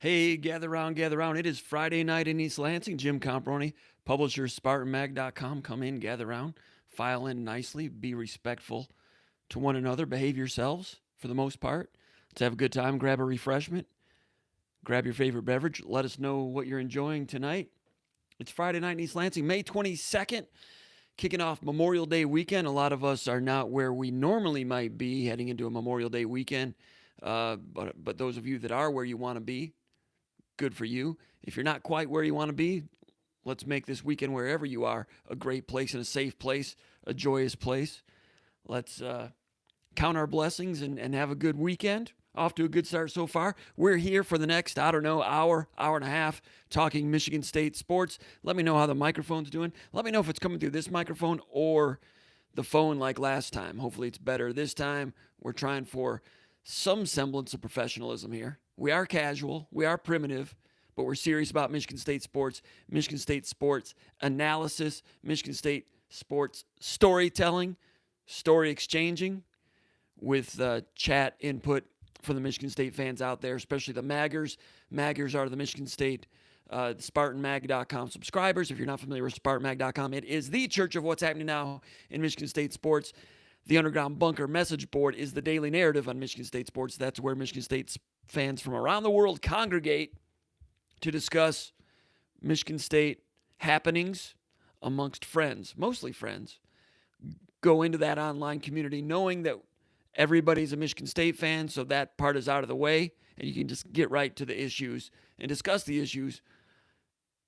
Hey, gather round, gather round. It is Friday night in East Lansing. Jim Comparoni, publisher, SpartanMag.com. Come in, gather round, file in nicely, be respectful to one another, behave yourselves for the most part. Let's have a good time, grab a refreshment, grab your favorite beverage. Let us know what you're enjoying tonight. It's Friday night in East Lansing, May 22nd, kicking off Memorial Day weekend. A lot of us are not where we normally might be heading into a Memorial Day weekend. But those of you that are where you want to be, good for you. If you're not quite where you want to be, let's make this weekend, wherever you are, a great place and a safe place, a joyous place. Let's count our blessings and have a good weekend. Off to a good start so far. We're here for the next, hour and a half, talking Michigan State sports. Let me know how the microphone's doing. Let me know if it's coming through this microphone or the phone like last time. Hopefully it's better this time. We're trying for some semblance of professionalism here. We are casual, we are primitive, but we're serious about Michigan State sports analysis, Michigan State sports storytelling, story exchanging with chat input for the Michigan State fans out there, especially the Maggers. Maggers are the Michigan State SpartanMag.com subscribers. If you're not familiar with SpartanMag.com, it is the church of what's happening now in Michigan State sports. The Underground Bunker message board is the daily narrative on Michigan State sports. That's where Michigan State fans from around the world congregate to discuss Michigan State happenings amongst friends, mostly friends. Go into that online community knowing that everybody's a Michigan State fan, so that part is out of the way, and you can just get right to the issues and discuss the issues,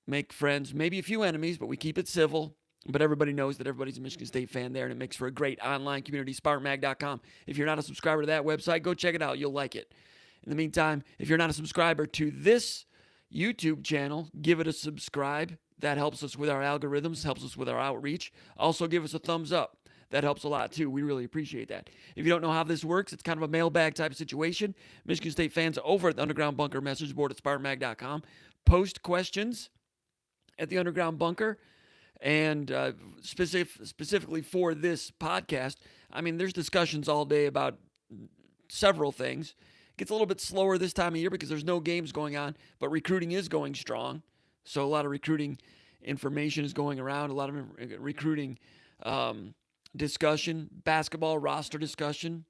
make friends, maybe a few enemies, but we keep it civil. But everybody knows that everybody's a Michigan State fan there, and it makes for a great online community, SpartanMag.com. If you're not a subscriber to that website, go check it out. You'll like it. In the meantime, if you're not a subscriber to this YouTube channel, give it a subscribe. That helps us with our algorithms, helps us with our outreach. Also, give us a thumbs up. That helps a lot, too. We really appreciate that. If you don't know how this works, it's kind of a mailbag type of situation. Michigan State fans over at the Underground Bunker message board at SpartanMag.com post questions at the Underground Bunker. And specifically for this podcast, I mean, there's discussions all day about several things. It gets a little bit slower this time of year because there's no games going on, but recruiting is going strong. So a lot of recruiting information is going around, a lot of recruiting discussion, basketball roster discussion.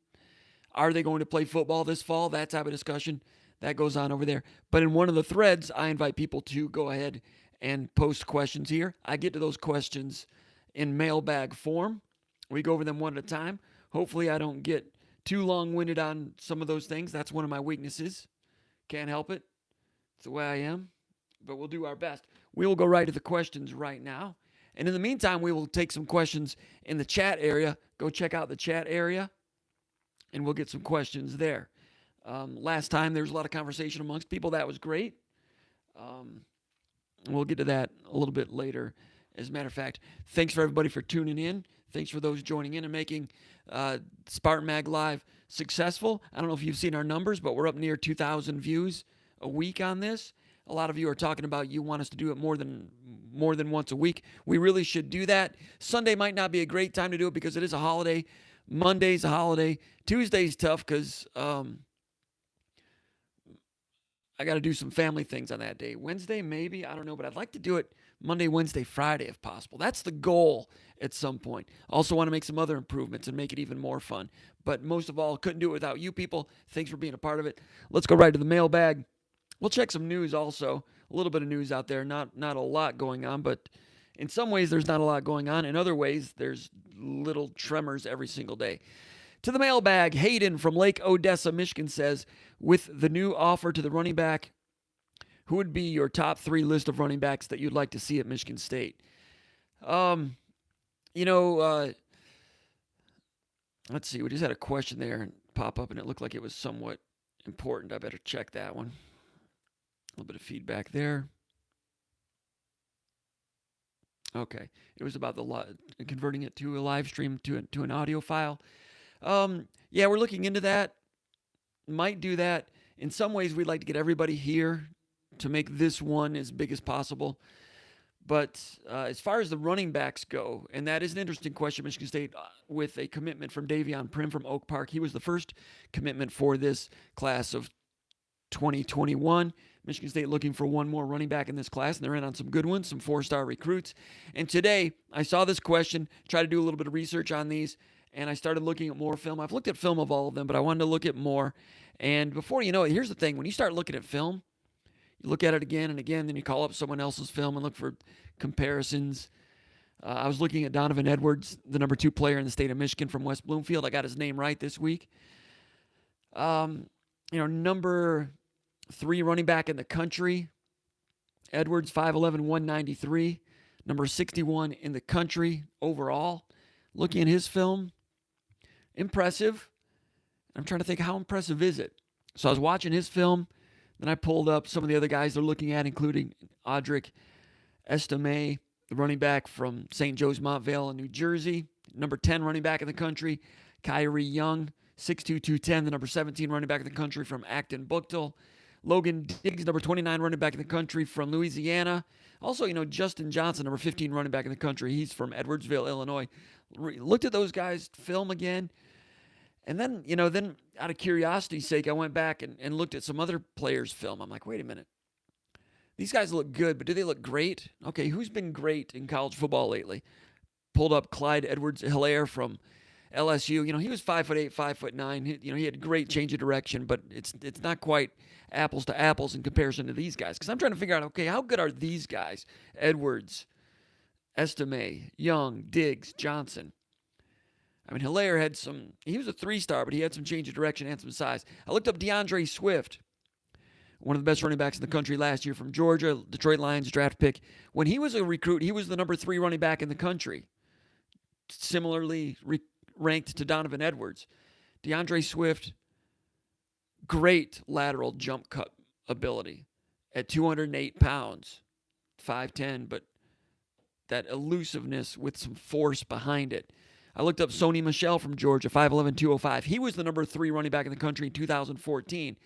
Are they going to play football this fall? That type of discussion that goes on over there. But in one of the threads, I invite people to go ahead and post questions here. I get to those questions in mailbag form. We go over them one at a time. Hopefully I don't get too long-winded on some of those things. That's one of my weaknesses. Can't help it. It's the way I am. But we'll do our best. We will go right to the questions right now. And in the meantime, we will take some questions in the chat area. Go check out the chat area, and we'll get some questions there. Last time, there was a lot of conversation amongst people. That was great. We'll get to that a little bit later. As a matter of fact, thanks for everybody for tuning in. Thanks for those joining in and making Spartan Mag Live successful. I don't know if you've seen our numbers, but we're up near 2,000 views a week on this. A lot of you are talking about you want us to do it more than once a week. We really should do that. Sunday might not be a great time to do it because it is a holiday. Monday's a holiday. Tuesday's tough because I got to do some family things on that day. Wednesday, maybe. I don't know. But I'd like to do it Monday, Wednesday, Friday if possible. That's the goal at some point. Also want to make some other improvements and make it even more fun. But most of all, couldn't do it without you people. Thanks for being a part of it. Let's go right to the mailbag. We'll check some news also. A little bit of news out there. Not a lot going on. But in some ways, there's not a lot going on. In other ways, there's little tremors every single day. To the mailbag, Hayden from Lake Odessa, Michigan says, with the new offer to the running back, who would be your top 3 list of running backs that you'd like to see at Michigan State? Let's see. We just had a question there pop up, and it looked like it was somewhat important. I better check that one. A little bit of feedback there. Okay. It was about converting it to a live stream to an audio file. Yeah, we're looking into that. Might do that. In some ways, we'd like to get everybody here to make this one as big as possible. But as far as the running backs go, and that is an interesting question, Michigan State, with a commitment from Davion Prim from Oak Park. He was the first commitment for this class of 2021. Michigan State looking for one more running back in this class, and they're in on some good ones, some 4-star recruits. And today, I saw this question, tried to do a little bit of research on these, and I started looking at more film. I've looked at film of all of them, but I wanted to look at more. And before you know it, here's the thing. When you start looking at film, you look at it again and again, then you call up someone else's film and look for comparisons. I was looking at Donovan Edwards, the number 2 player in the state of Michigan from West Bloomfield. I got his name right this week. Number 3 running back in the country. Edwards, 5'11", 193. Number 61 in the country overall. Looking at his film, impressive. I'm trying to think, how impressive is it? So I was watching his film. Then I pulled up some of the other guys they're looking at, including Audric Estime, the running back from St. Joe's Montvale in New Jersey. Number 10 running back in the country. Kyrie Young, 6'2", 210, the number 17 running back in the country from Acton Buchtel. Logan Diggs, number 29 running back in the country from Louisiana. Also, Justin Johnson, number 15 running back in the country. He's from Edwardsville, Illinois. Looked at those guys' film again. And then, then out of curiosity's sake, I went back and looked at some other players' film. I'm like, wait a minute. These guys look good, but do they look great? Okay, who's been great in college football lately? Pulled up Clyde Edwards-Helaire from LSU. He was 5'8", 5'9". He had great change of direction, but it's not quite apples to apples in comparison to these guys. Because I'm trying to figure out, okay, how good are these guys? Edwards, Estime, Young, Diggs, Johnson. Helaire he was a 3-star, but he had some change of direction and some size. I looked up DeAndre Swift, one of the best running backs in the country last year from Georgia, Detroit Lions draft pick. When he was a recruit, he was the number 3 running back in the country. Similarly ranked to Donovan Edwards. DeAndre Swift, great lateral jump cut ability at 208 pounds, 5'10", but that elusiveness with some force behind it. I looked up Sony Michel from Georgia, 5'11", 205. He was the number 3 running back in the country in 2014.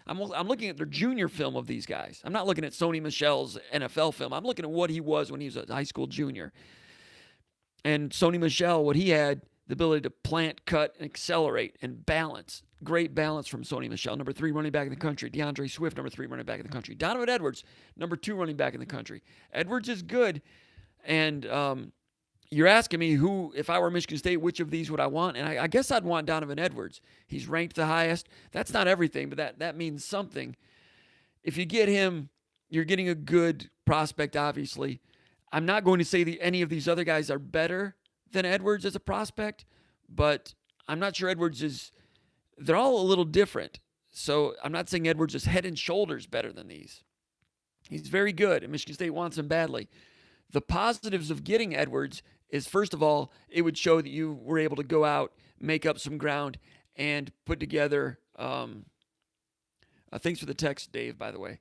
I'm looking at their junior film of these guys. I'm not looking at Sony Michel's NFL film. I'm looking at what he was when he was a high school junior. And Sony Michel, what he had, the ability to plant, cut, and accelerate and balance. Great balance from Sony Michel, number 3 running back in the country. DeAndre Swift, number 3 running back in the country. Donovan Edwards, number 2 running back in the country. Edwards is good, and you're asking me who, if I were Michigan State, which of these would I want? And I guess I'd want Donovan Edwards. He's ranked the highest. That's not everything, but that means something. If you get him, you're getting a good prospect, obviously. I'm not going to say any of these other guys are better than Edwards as a prospect, but I'm not sure they're all a little different. So I'm not saying Edwards is head and shoulders better than these. He's very good, and Michigan State wants him badly. The positives of getting Edwards is, first of all, it would show that you were able to go out, make up some ground, and put together, thanks for the text, Dave, by the way,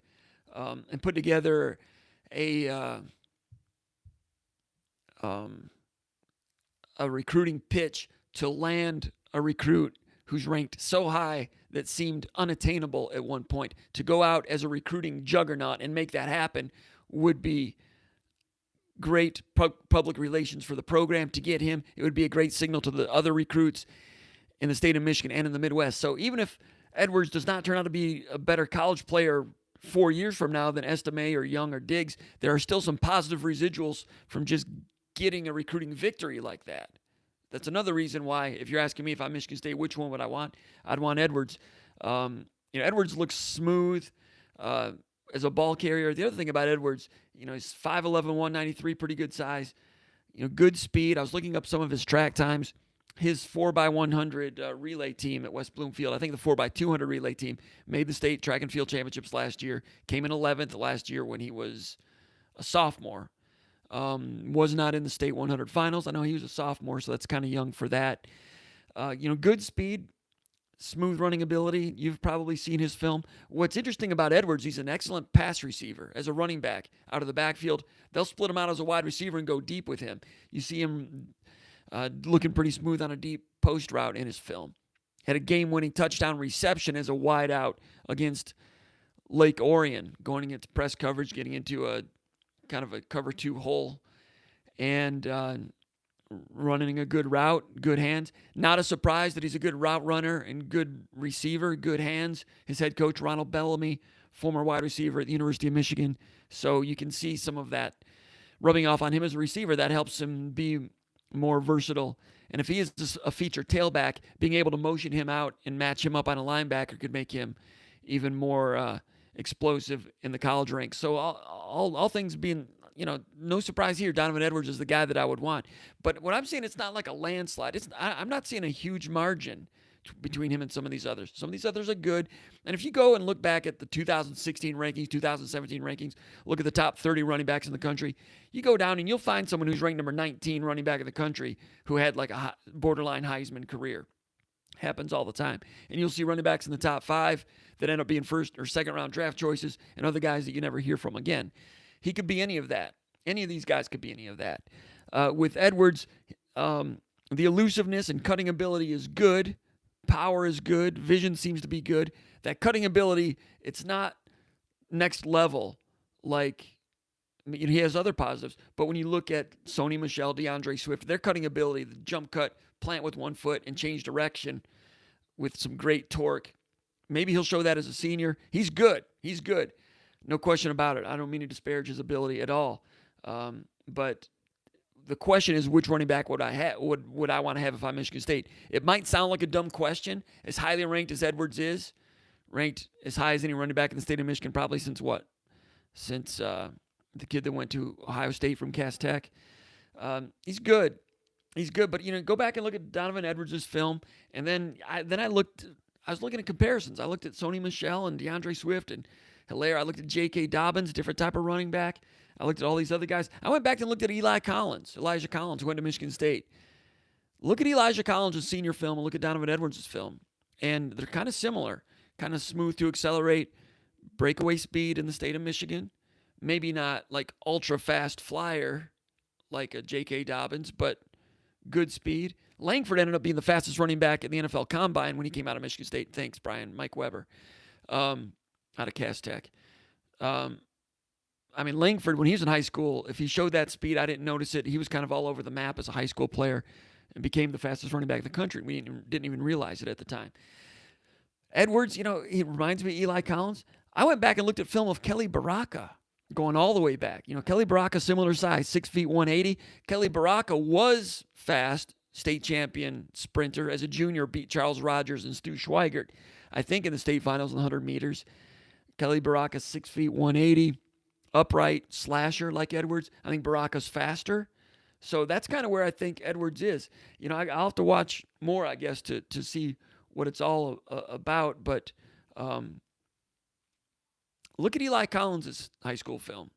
and put together a recruiting pitch to land a recruit who's ranked so high that seemed unattainable at one point. To go out as a recruiting juggernaut and make that happen would be great public relations for the program. To get him, it would be a great signal to the other recruits in the state of Michigan and in the Midwest. So even if Edwards does not turn out to be a better college player 4 years from now than Estime or Young or Diggs, there are still some positive residuals from just getting a recruiting victory like that. That's another reason why, if you're asking me if I'm Michigan State, which one would I want? I'd want Edwards. Edwards looks smooth as a ball carrier. The other thing about Edwards, he's 5'11", 193, pretty good size. Good speed. I was looking up some of his track times. His 4x100 relay team at West Bloomfield, I think the 4x200 relay team, made the state track and field championships last year. Came in 11th last year when he was a sophomore. Was not in the state 100 finals. I know he was a sophomore, so that's kind of young for that. Good speed, smooth running ability. You've probably seen his film. What's interesting about Edwards, he's an excellent pass receiver as a running back out of the backfield. They'll split him out as a wide receiver and go deep with him. You see him looking pretty smooth on a deep post route in his film. Had a game-winning touchdown reception as a wide out against Lake Orion, going into press coverage, getting into a kind of a cover 2 hole. And running a good route, good hands. Not a surprise that he's a good route runner and good receiver, good hands. His head coach, Ronald Bellamy, former wide receiver at the University of Michigan. So you can see some of that rubbing off on him as a receiver. That helps him be more versatile. And if he is a feature tailback, being able to motion him out and match him up on a linebacker could make him even more explosive in the college ranks. So all things being, no surprise here, Donovan Edwards is the guy that I would want. But what I'm seeing, it's not like a landslide. I'm not seeing a huge margin between him and some of these others. Some of these others are good. And if you go and look back at the 2016 rankings, 2017 rankings, look at the top 30 running backs in the country, you go down and you'll find someone who's ranked number 19 running back in the country who had like a borderline Heisman career. Happens all the time. And you'll see running backs in the top 5 that end up being first or second round draft choices and other guys that you never hear from again. He could be any of that. Any of these guys could be any of that. With Edwards, the elusiveness and cutting ability is good. Power is good. Vision seems to be good. That cutting ability, it's not next level like he has other positives. But when you look at Sony Michel, DeAndre Swift, their cutting ability, the jump cut, plant with one foot, and change direction with some great torque. Maybe he'll show that as a senior. He's good. He's good. No question about it. I don't mean to disparage his ability at all. But the question is, which running back would I want to have if I'm Michigan State? It might sound like a dumb question. As highly ranked as Edwards is, ranked as high as any running back in the state of Michigan, probably since what? Since the kid that went to Ohio State from Cass Tech. He's good. He's good. But go back and look at Donovan Edwards' film, and then I was looking at comparisons. I looked at Sony Michel and DeAndre Swift and Hilaire. I looked at J.K. Dobbins, different type of running back. I looked at all these other guys. I went back and looked at Elijah Collins, who went to Michigan State. Look at Elijah Collins' senior film and look at Donovan Edwards' film. And they're kind of similar. Kind of smooth to accelerate, breakaway speed in the state of Michigan. Maybe not like ultra-fast flyer like a J.K. Dobbins, but good speed. Langford ended up being the fastest running back at the NFL Combine when he came out of Michigan State. Thanks, Brian. Mike Weber. Out of Cass Tech. Langford, when he was in high school, if he showed that speed, I didn't notice it. He was kind of all over the map as a high school player and became the fastest running back in the country. We didn't even realize it at the time. Edwards, he reminds me of Eli Collins. I went back and looked at film of Kelly Baraka going all the way back. Kelly Baraka, similar size, 6 feet 180. Kelly Baraka was fast, state champion sprinter. As a junior, beat Charles Rogers and Stu Schweigert, I think, in the state finals in the 100 meters. Kelly Baraka, 6 feet 180. Upright slasher like Edwards. I think Baraka's faster. So that's kind of where I think Edwards is. I'll have to watch more, I guess, to see what it's all about. But look at Eli Collins' high school film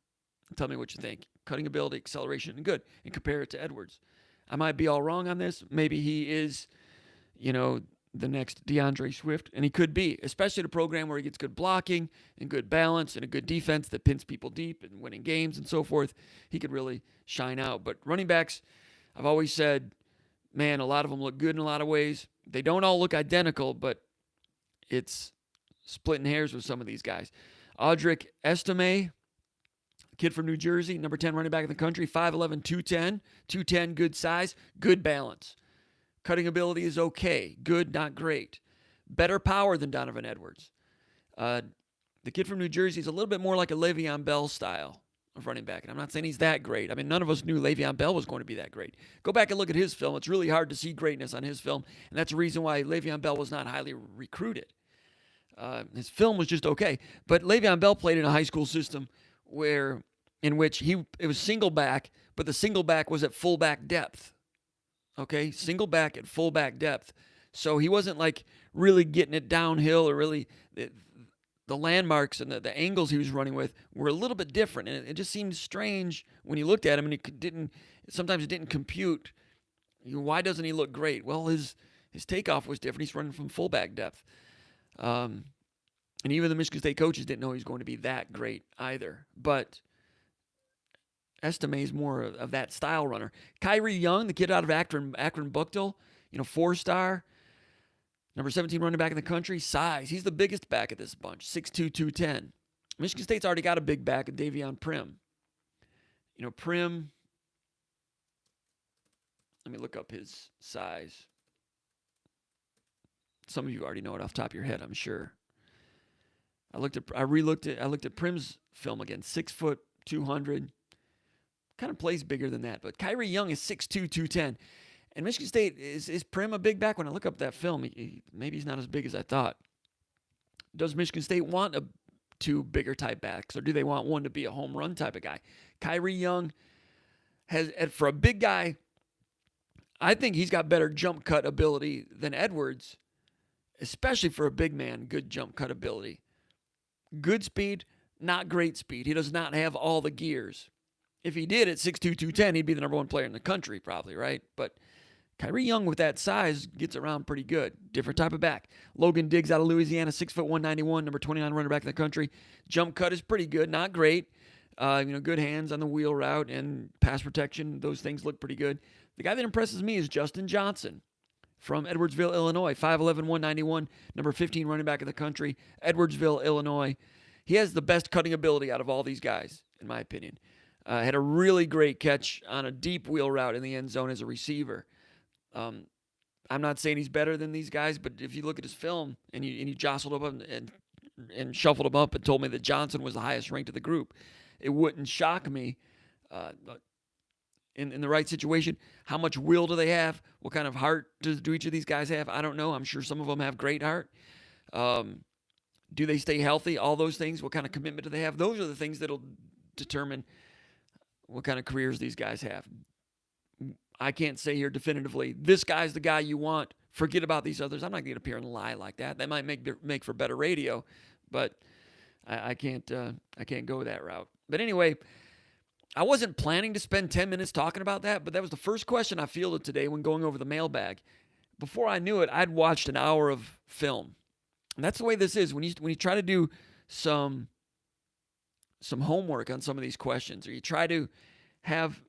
and tell me what you think. Cutting ability, acceleration, and good. And compare it to Edwards. I might be all wrong on this. Maybe he is, the next DeAndre Swift, and he could be, especially in a program where he gets good blocking and good balance and a good defense that pins people deep and winning games and so forth. He could really shine out. But running backs, I've always said, man, a lot of them look good in a lot of ways. They don't all look identical, but it's splitting hairs with some of these guys. Audric Estime, kid from New Jersey, number 10 running back in the country, 5'11", 210. 210, good size, good balance. Cutting ability is okay. Good, not great. Better power than Donovan Edwards. The kid from New Jersey is a little bit more like a Le'Veon Bell style of running back. And I'm not saying he's that great. None of us knew Le'Veon Bell was going to be that great. Go back and look at his film. It's really hard to see greatness on his film. And that's the reason why Le'Veon Bell was not highly recruited. His film was just okay. But Le'Veon Bell played in a high school system in which it was single back, but the single back was at fullback depth. Okay, single back at fullback depth. So he wasn't like really getting it downhill or really the landmarks and the angles he was running with were a little bit different. And it just seemed strange when you looked at him and sometimes it didn't compute. Why doesn't he look great? Well, his takeoff was different. He's running from fullback depth. And even the Michigan State coaches didn't know he was going to be that great either. But Estime is more of that style runner. Kyrie Young, the kid out of Akron Buchtel, 4-star, number 17 running back in the country, size. He's the biggest back of this bunch, 6'2", 210. Michigan State's already got a big back, Davion Prim. Prim, Let me look up his size. Some of you already know it off the top of your head, I'm sure. I looked at Prim's film again. 6 foot 200. Kind of plays bigger than that, but Kyrie Young is 6'2", 210. And Michigan State, is Prim a big back? When I look up that film, maybe he's not as big as I thought. Does Michigan State want two bigger type backs, or do they want one to be a home run type of guy? Kyrie Young has, for a big guy, I think he's got better jump cut ability than Edwards, especially for a big man, good jump cut ability. Good speed, not great speed. He does not have all the gears. If he did at 6'2", 210, he'd be the number one player in the country probably, right? But Kyrie Young with that size gets around pretty good. Different type of back. Logan Diggs out of Louisiana, 6 foot 191, number 29 running back in the country. Jump cut is pretty good, not great. Good hands on the wheel route and pass protection. Those things look pretty good. The guy that impresses me is Justin Johnson from Edwardsville, Illinois. 5'11", 191, number 15 running back in the country. Edwardsville, Illinois. He has the best cutting ability out of all these guys, in my opinion. Had a really great catch on a deep wheel route in the end zone as a receiver. I'm not saying he's better than these guys, but if you look at his film and you jostled him up and shuffled him up and told me that Johnson was the highest ranked of the group, it wouldn't shock me. In the right situation, how much will do they have? What kind of heart do each of these guys have? I don't know. I'm sure some of them have great heart. Do they stay healthy? All those things. What kind of commitment do they have? Those are the things that'll determine what kind of careers these guys have. I can't say here definitively, this guy's the guy you want. Forget about these others. I'm not going to appear and lie like that. That might make for better radio, but I can't go that route. But anyway, I wasn't planning to spend 10 minutes talking about that, but that was the first question I fielded today when going over the mailbag. Before I knew it, I'd watched an hour of film. And that's the way this is. When you try to do some homework on some of these questions, or you try to have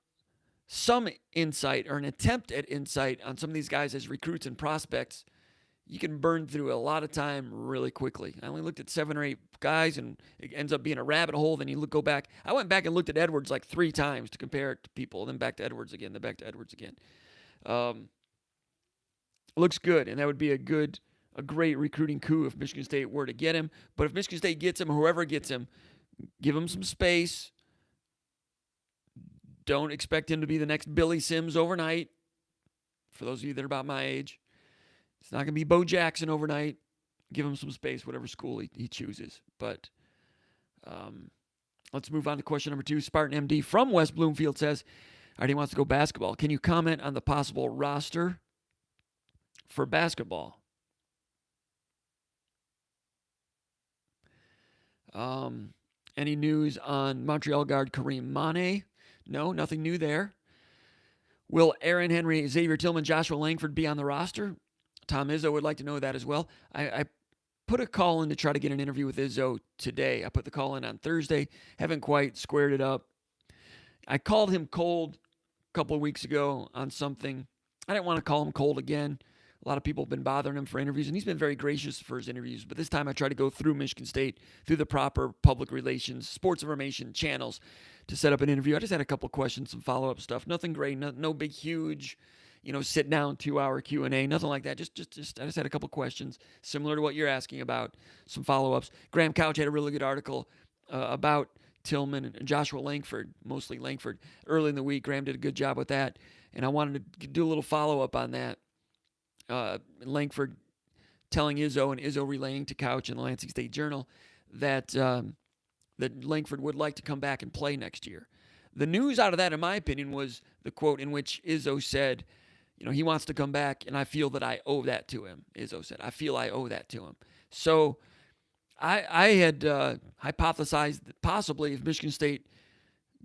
some insight or an attempt at insight on some of these guys as recruits and prospects, you can burn through a lot of time really quickly. I only looked at 7 or 8 guys, and it ends up being a rabbit hole. Then you go back. I went back and looked at Edwards like 3 times to compare it to people, then back to Edwards again, then back to Edwards again. Looks good, and that would be a great recruiting coup if Michigan State were to get him. But if Michigan State gets him, or whoever gets him, give him some space. Don't expect him to be the next Billy Sims overnight. For those of you that are about my age, it's not going to be Bo Jackson overnight. Give him some space, whatever school he chooses. But let's move on to question number 2. Spartan MD from West Bloomfield says, all right, he wants to go basketball. Can you comment on the possible roster for basketball? Any news on Montreal guard Kareem Mane? No, nothing new there. Will Aaron Henry, Xavier Tillman, Joshua Langford be on the roster? Tom Izzo would like to know that as well. I put a call in to try to get an interview with Izzo today. I put the call in on Thursday. Haven't quite squared it up. I called him cold a couple of weeks ago on something. I didn't want to call him cold again. A lot of people have been bothering him for interviews, and he's been very gracious for his interviews. But this time I tried to go through Michigan State, through the proper public relations, sports information channels to set up an interview. I just had a couple questions, some follow-up stuff. Nothing great, no big, huge, sit down 2-hour Q&A, nothing like that. Just I just had a couple questions similar to what you're asking about, some follow-ups. Graham Couch had a really good article about Tillman and Joshua Langford, mostly Langford, early in the week. Graham did a good job with that, and I wanted to do a little follow-up on that. Langford telling Izzo and Izzo relaying to Couch in the Lansing State Journal that Langford would like to come back and play next year. The news out of that, in my opinion, was the quote in which Izzo said, he wants to come back, and I feel that I owe that to him. Izzo said, I feel I owe that to him. So I had hypothesized that possibly if Michigan State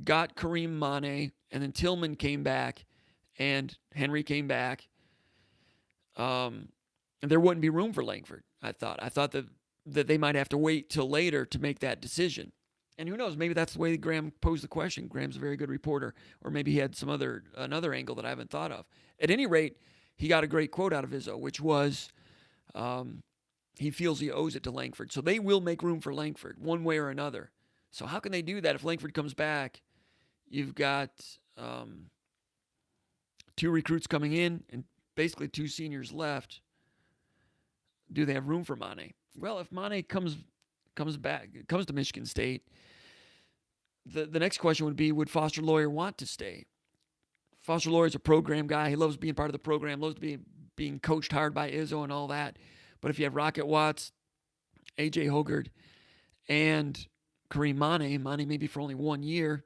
got Kareem Mane and then Tillman came back and Henry came back, there wouldn't be room for Langford, I thought. I thought that they might have to wait till later to make that decision. And who knows, maybe that's the way Graham posed the question. Graham's a very good reporter. Or maybe he had another angle that I haven't thought of. At any rate, he got a great quote out of Izzo, which was he feels he owes it to Langford. So they will make room for Langford one way or another. So how can they do that if Langford comes back? You've got 2 recruits coming in and basically 2 seniors left. Do they have room for Mane? Well, if Mane comes to Michigan State, the next question would be, would Foster Loyer want to stay? Foster Loyer's a program guy. He loves being part of the program, loves being coached hard by Izzo and all that. But if you have Rocket Watts, A.J. Hoggard, and Kareem Mane maybe for only 1 year,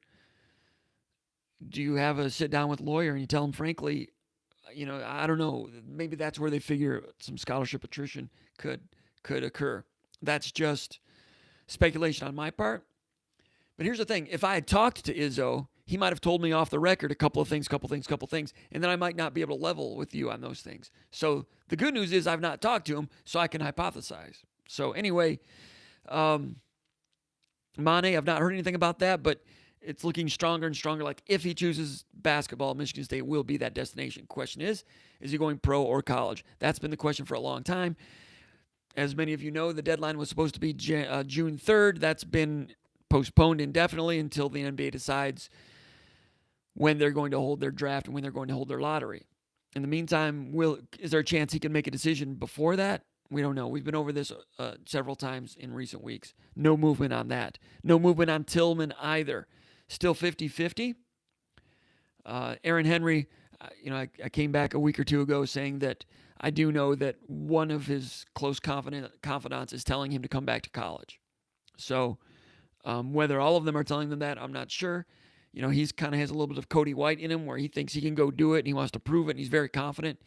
do you have a sit down with Loyer and you tell him, frankly, I don't know, maybe that's where they figure some scholarship attrition could occur. That's just speculation on my part. But here's the thing. If I had talked to Izzo, he might have told me off the record a couple of things, and then I might not be able to level with you on those things. So the good news is I've not talked to him, so I can hypothesize. So anyway, Mane, I've not heard anything about that, but it's looking stronger and stronger. Like, if he chooses basketball, Michigan State will be that destination. Question is he going pro or college? That's been the question for a long time. As many of you know, the deadline was supposed to be June 3rd. That's been postponed indefinitely until the NBA decides when they're going to hold their draft and when they're going to hold their lottery. In the meantime, is there a chance he can make a decision before that? We don't know. We've been over this several times in recent weeks. No movement on that. No movement on Tillman either. Still 50-50. Aaron Henry, I came back a week or two ago saying that I do know that one of his close confidants is telling him to come back to college. So whether all of them are telling them that, I'm not sure. He's kind of has a little bit of Cody White in him where he thinks he can go do it and he wants to prove it and he's very confident.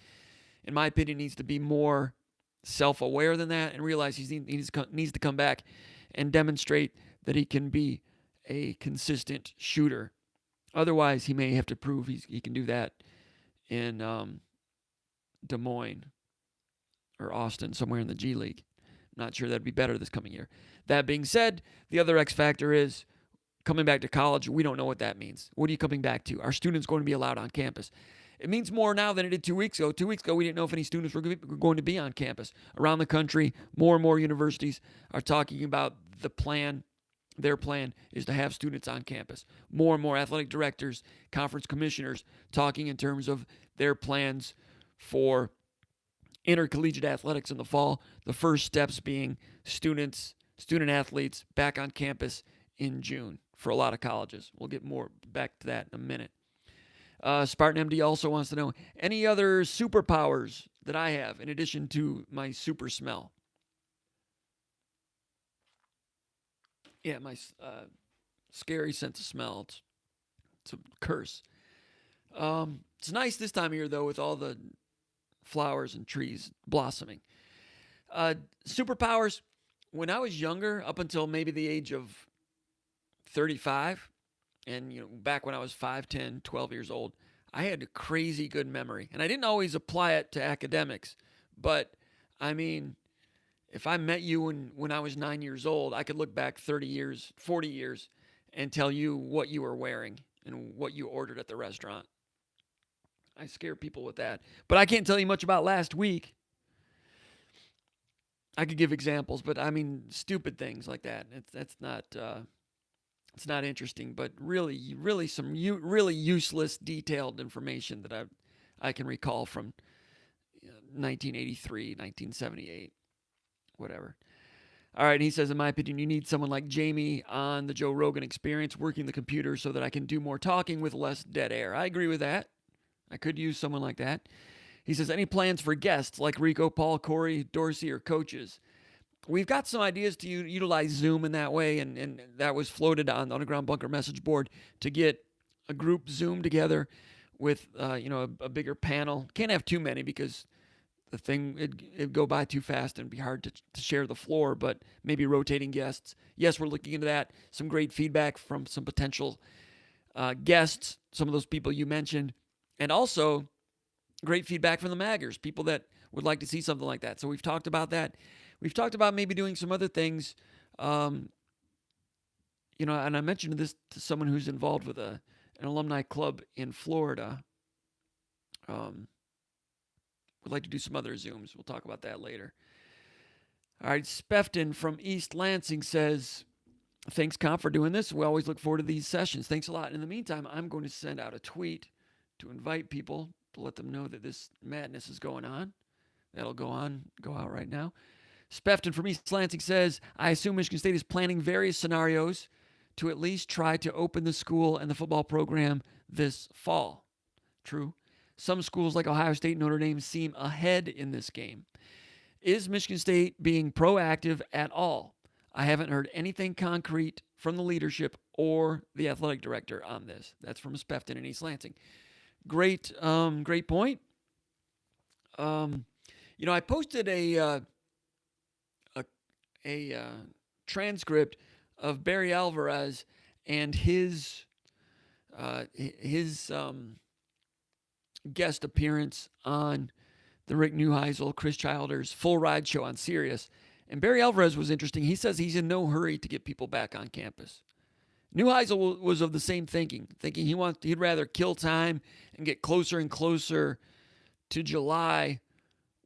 In my opinion, he needs to be more self-aware than that and realize he needs to come back and demonstrate that he can be a consistent shooter. Otherwise, he may have to prove he can do that in Des Moines or Austin, somewhere in the G League. I'm not sure that'd be better this coming year. That being said, the other X factor is coming back to college. We don't know what that means. What are you coming back to? Are students going to be allowed on campus? It means more now than it did 2 weeks ago. 2 weeks ago, we didn't know if any students were going to be on campus. Around the country, more and more universities are talking about the plan. Their plan is to have students on campus. More and more athletic directors, conference commissioners talking in terms of their plans for intercollegiate athletics in the fall. The first steps being student athletes back on campus in June for a lot of colleges. We'll get more back to that in a minute. Spartan MD also wants to know any other superpowers that I have in addition to my super smell. Yeah, my scary sense of smell. It's a curse. It's nice this time of year, though, with all the flowers and trees blossoming. Superpowers, when I was younger, up until maybe the age of 35, and back when I was 5, 10, 12 years old, I had a crazy good memory. And I didn't always apply it to academics, but, I mean, if I met you when I was 9 years old, I could look back 30 years, 40 years, and tell you what you were wearing and what you ordered at the restaurant. I scare people with that. But I can't tell you much about last week. I could give examples, but I mean, stupid things like that. It's not interesting, but really some really useless, detailed information that I can recall from 1983, 1978. Whatever. All right, he says, in my opinion, you need someone like Jamie on the Joe Rogan Experience working the computer so that I can do more talking with less dead air. I agree with that. I could use someone like that. He says, any plans for guests like Rico, Paul, Corey, Dorsey, or coaches? We've got some ideas to utilize Zoom in that way, and that was floated on the Underground Bunker message board to get a group Zoom together with a bigger panel. Can't have too many because the thing, it'd go by too fast and it'd be hard to share the floor, but maybe rotating guests. Yes, we're looking into that. Some great feedback from some potential guests, some of those people you mentioned, and also great feedback from the Maggers, people that would like to see something like that. So we've talked about that. We've talked about maybe doing some other things, and I mentioned this to someone who's involved with an alumni club in Florida. Would like to do some other Zooms. We'll talk about that later. All right, Spefton from East Lansing says, thanks, Comp, for doing this. We always look forward to these sessions. Thanks a lot. In the meantime, I'm going to send out a tweet to invite people to let them know that this madness is going on. That'll go out right now. Spefton from East Lansing says, I assume Michigan State is planning various scenarios to at least try to open the school and the football program this fall. True. Some schools like Ohio State and Notre Dame seem ahead in this game. Is Michigan State being proactive at all? I haven't heard anything concrete from the leadership or the athletic director on this. That's from Spefton in East Lansing. Great point. I posted a transcript of Barry Alvarez and his guest appearance on the Rick Neuheisel, Chris Childers Full Ride show on Sirius. And Barry Alvarez was interesting. He says he's in no hurry to get people back on campus. Neuheisel was of the same thinking he'd rather kill time and get closer and closer to July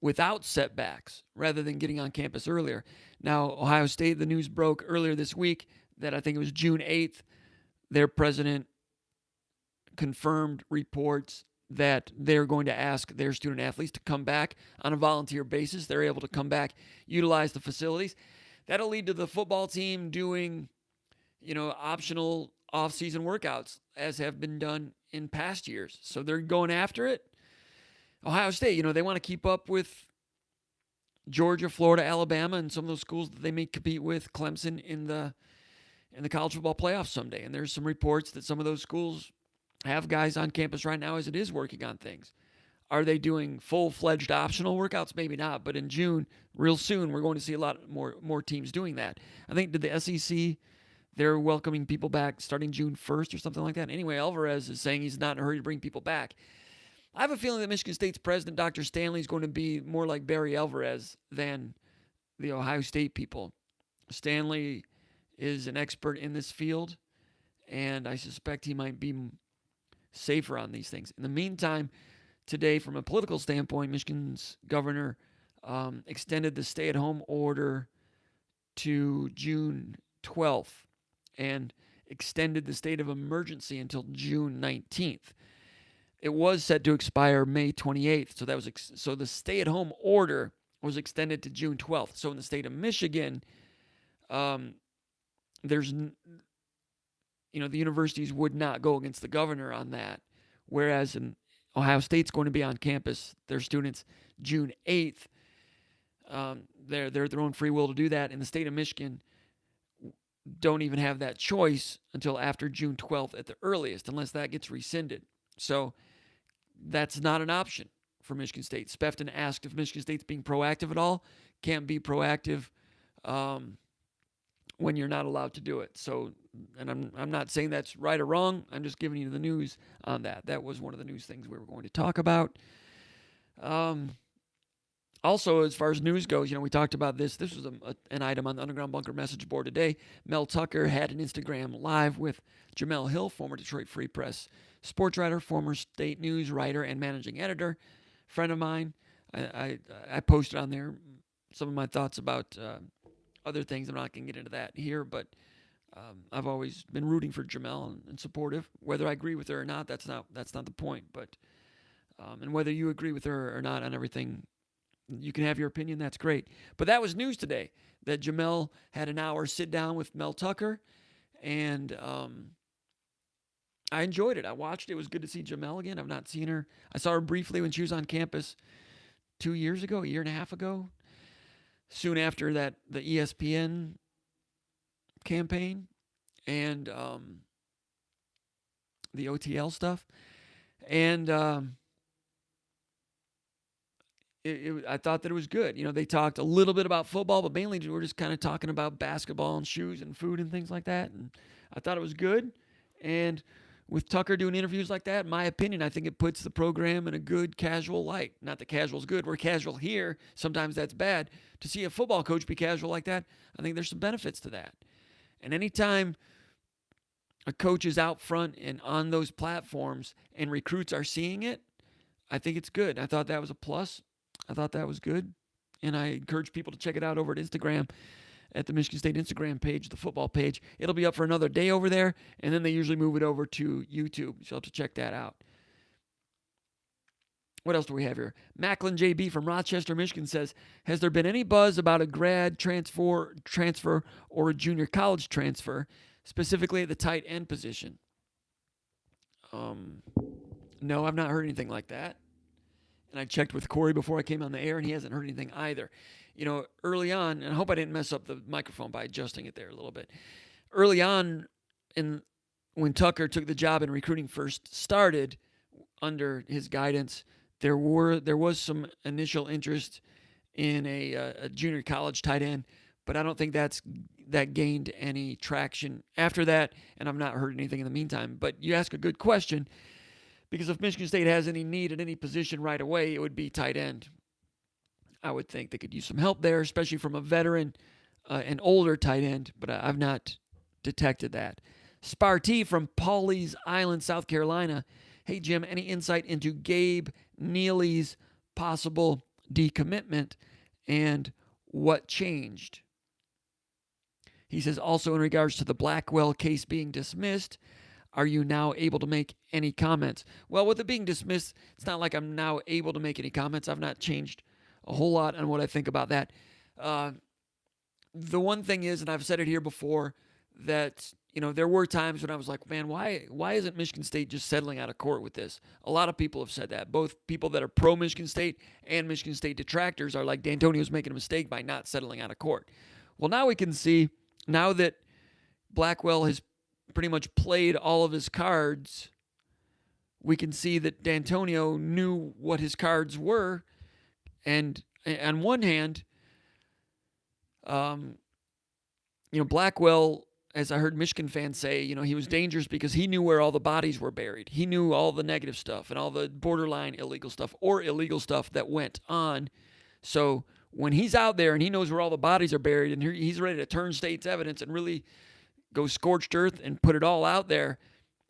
without setbacks rather than getting on campus earlier. Now, Ohio State, the news broke earlier this week that I think it was June 8th, their president confirmed reports that they're going to ask their student athletes to come back on a volunteer basis. They're able to come back, utilize the facilities. That'll lead to the football team doing, optional off-season workouts as have been done in past years. So they're going after it. Ohio State, they want to keep up with Georgia, Florida, Alabama, and some of those schools that they may compete with, Clemson, in the college football playoffs someday. And there's some reports that some of those schools have guys on campus right now as it is working on things. Are they doing full-fledged optional workouts? Maybe not. But in June, real soon, we're going to see a lot more teams doing that. I think did the SEC, they're welcoming people back starting June 1st or something like that. Anyway, Alvarez is saying he's not in a hurry to bring people back. I have a feeling that Michigan State's president, Dr. Stanley, is going to be more like Barry Alvarez than the Ohio State people. Stanley is an expert in this field, and I suspect he might be safer on these things. In the meantime, today, from a political standpoint, Michigan's governor extended the stay-at-home order to June 12th and extended the state of emergency until June 19th. It was set to expire May 28th, so that was so the stay-at-home order was extended to June 12th. So in the state of Michigan, there's the universities would not go against the governor on that, whereas in Ohio State's going to be on campus, their students, June 8th. They're their own free will to do that. In the state of Michigan, don't even have that choice until after June 12th at the earliest, unless that gets rescinded. So that's not an option for Michigan State. Spefton asked if Michigan State's being proactive at all. Can't be proactive when you're not allowed to do it. So, and I'm not saying that's right or wrong. I'm just giving you the news on that. That was one of the news things we were going to talk about. Also, as far as news goes, we talked about this. This was an item on the Underground Bunker message board today. Mel Tucker had an Instagram live with Jamel Hill, former Detroit Free Press sports writer, former State News writer, and managing editor, friend of mine. I posted on there some of my thoughts about other things. I'm not going to get into that here, but I've always been rooting for Jamel and supportive. Whether I agree with her or not, that's not the point. But and whether you agree with her or not on everything, you can have your opinion. That's great. But that was news today that Jamel had an hour sit down with Mel Tucker, and I enjoyed it. I watched it. It was good to see Jamel again. I've not seen her. I saw her briefly when she was on campus 2 years ago, a year and a half ago, soon after that, the ESPN campaign and the OTL stuff. And I thought that it was good. They talked a little bit about football, but mainly we were just kind of talking about basketball and shoes and food and things like that. And I thought it was good. And with Tucker doing interviews like that, in my opinion, I think it puts the program in a good casual light. Not that casual's good. We're casual here. Sometimes that's bad. To see a football coach be casual like that, I think there's some benefits to that. And anytime a coach is out front and on those platforms and recruits are seeing it, I think it's good. I thought that was a plus. I thought that was good. And I encourage people to check it out over at Instagram, at the Michigan State Instagram page, the football page. It'll be up for another day over there, and then they usually move it over to YouTube. So you'll have to check that out. What else do we have here? Macklin JB from Rochester, Michigan says, has there been any buzz about a grad transfer or a junior college transfer, specifically at the tight end position? No, I've not heard anything like that. And I checked with Corey before I came on the air, and he hasn't heard anything either. Early on, and I hope I didn't mess up the microphone by adjusting it there a little bit. Early on, when Tucker took the job and recruiting first started under his guidance, there was some initial interest in a junior college tight end, but I don't think that gained any traction after that, and I've not heard anything in the meantime. But you ask a good question, because if Michigan State has any need at any position right away, it would be tight end. I would think they could use some help there, especially from a veteran, an older tight end, but I've not detected that. Sparty from Pawleys Island, South Carolina. Hey, Jim, any insight into Gabe Neely's possible decommitment and what changed? He says, also in regards to the Blackwell case being dismissed, are you now able to make any comments? Well, with it being dismissed, it's not like I'm now able to make any comments. I've not changed a whole lot on what I think about that. The one thing is, and I've said it here before, that there were times when I was like, man, why isn't Michigan State just settling out of court with this? A lot of people have said that. Both people that are pro-Michigan State and Michigan State detractors are like, D'Antonio's making a mistake by not settling out of court. Well, now we can see, now that Blackwell has pretty much played all of his cards, we can see that D'Antonio knew what his cards were. And on one hand, Blackwell, as I heard Michigan fans say, he was dangerous because he knew where all the bodies were buried. He knew all the negative stuff and all the borderline illegal stuff or illegal stuff that went on. So when he's out there and he knows where all the bodies are buried and he's ready to turn state's evidence and really go scorched earth and put it all out there,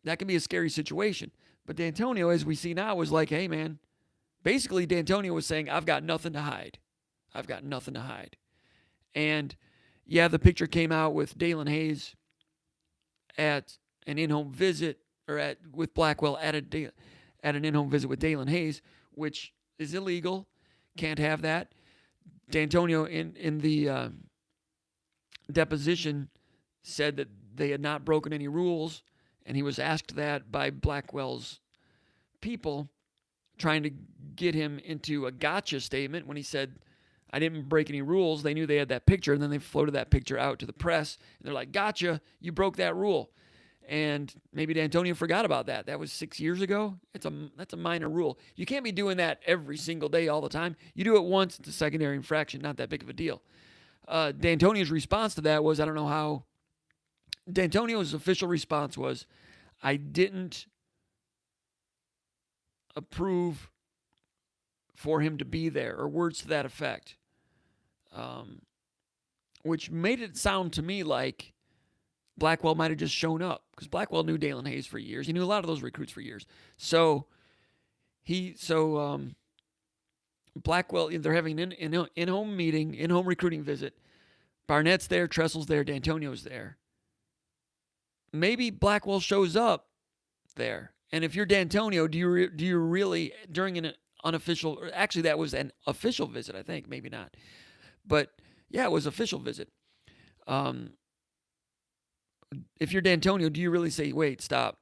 that can be a scary situation. But D'Antonio, as we see now, was like, hey, man, basically D'Antonio was saying, I've got nothing to hide. I've got nothing to hide. And yeah, the picture came out with Dalen Hayes at an in-home visit, or with Blackwell at an in-home visit with Dalen Hayes, which is illegal. Can't have that. D'Antonio in the deposition said that they had not broken any rules, and he was asked that by Blackwell's people, trying to get him into a gotcha statement when he said, I didn't break any rules. They knew they had that picture, and then they floated that picture out to the press, and they're like, gotcha, you broke that rule. And maybe D'Antonio forgot about that. That was 6 years ago. That's a minor rule. You can't be doing that every single day all the time. You do it once, it's a secondary infraction, not that big of a deal. D'Antonio's response to that was, I don't know how. D'Antonio's official response was, I didn't approve for him to be there, or words to that effect. Which made it sound to me like Blackwell might have just shown up, because Blackwell knew Dalen Hayes for years. He knew a lot of those recruits for years. So Blackwell, they're having an in-home meeting, in-home recruiting visit. Barnett's there, Tressel's there, D'Antonio's there. Maybe Blackwell shows up there. And if you're D'Antonio, do you really, during an unofficial, or actually that was an official visit, I think, maybe not. But yeah, it was official visit. If you're D'Antonio, do you really say, wait, stop,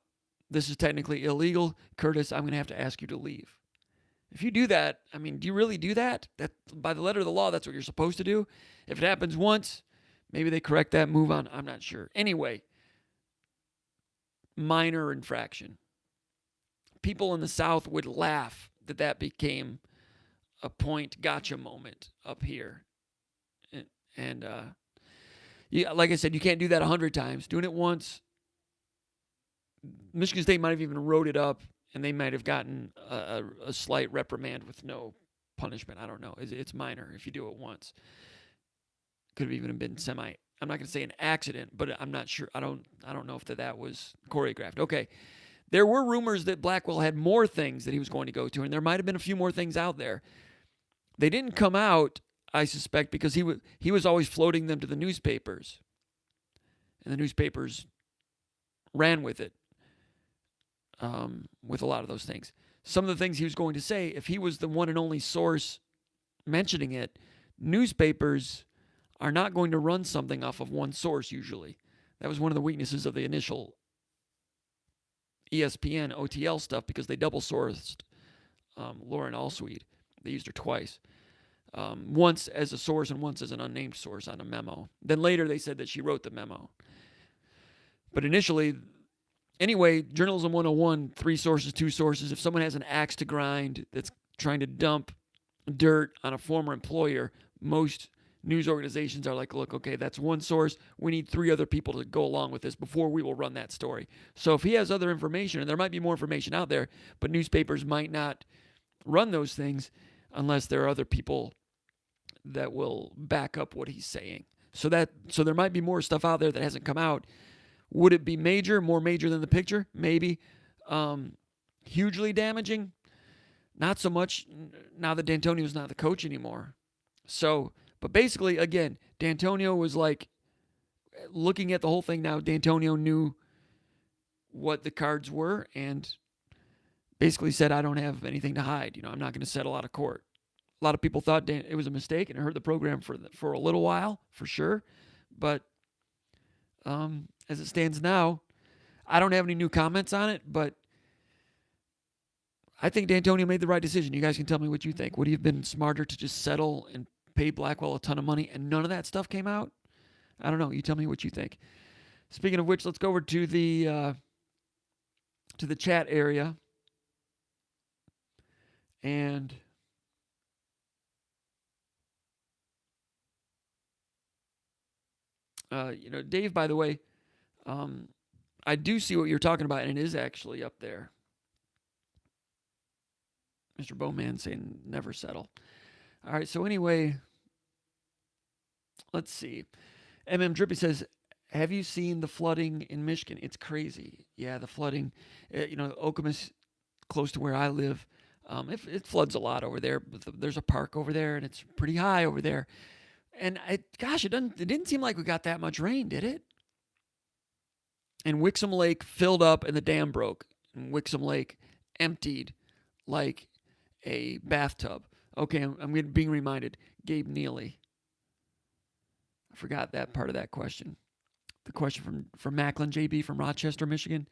this is technically illegal, Curtis, I'm going to have to ask you to leave? If you do that, I mean, do you really do that? That by the letter of the law, that's what you're supposed to do. If it happens once, maybe they correct that, move on. I'm not sure. Anyway, minor infraction. People in the South would laugh that became a point gotcha moment up here. And yeah, like I said, you can't do that 100 times. Doing it once, Michigan State might have even wrote it up, and they might have gotten a slight reprimand with no punishment. I don't know. It's minor if you do it once. Could have even been I'm not going to say an accident, but I'm not sure. I don't know if that was choreographed. Okay. There were rumors that Blackwell had more things that he was going to go to, and there might have been a few more things out there. They didn't come out, I suspect, because he was always floating them to the newspapers, and the newspapers ran with it, with a lot of those things. some of the things he was going to say, if he was the one and only source mentioning it, newspapers are not going to run something off of one source usually. That was one of the weaknesses of the initial ESPN OTL stuff because they double-sourced Lauren Allsweed. They used her twice. Once as a source and once as an unnamed source on a memo. Then later they said that she wrote the memo. But initially, anyway, Journalism 101, 3 sources, 2 sources. If someone has an axe to grind that's trying to dump dirt on a former employer, most news organizations are like, look, okay, that's one source. We need 3 other people to go along with this before we will run that story. So if he has other information, and there might be more information out there, but newspapers might not run those things unless there are other people that will back up what he's saying. So there might be more stuff out there that hasn't come out. Would it be major, more major than the picture? Maybe. Hugely damaging? Not so much now that D'Antonio's not the coach anymore. So, but basically, again, D'Antonio was like, looking at the whole thing now, D'Antonio knew what the cards were and basically said, I don't have anything to hide. I'm not going to settle out of court. A lot of people thought it was a mistake and it hurt the program for a little while, for sure. But as it stands now, I don't have any new comments on it, but I think D'Antonio made the right decision. You guys can tell me what you think. Would he have been smarter to just settle and pay Blackwell a ton of money and none of that stuff came out? I don't know. You tell me what you think. Speaking of which, let's go over to the chat area. And Dave, by the way, I do see what you're talking about, and it is actually up there. Mr. Bowman saying never settle. All right, so anyway, let's see. MM Drippy says, have you seen the flooding in Michigan? It's crazy. Yeah, the flooding. Okemos, close to where I live, it floods a lot over there. There's a park over there, and it's pretty high over there. And it didn't seem like we got that much rain, did it? And Wixom Lake filled up and the dam broke. And Wixom Lake emptied like a bathtub. Okay, I'm being reminded. Gabe Neely. I forgot that part of that question. The question from Macklin JB from Rochester, Michigan.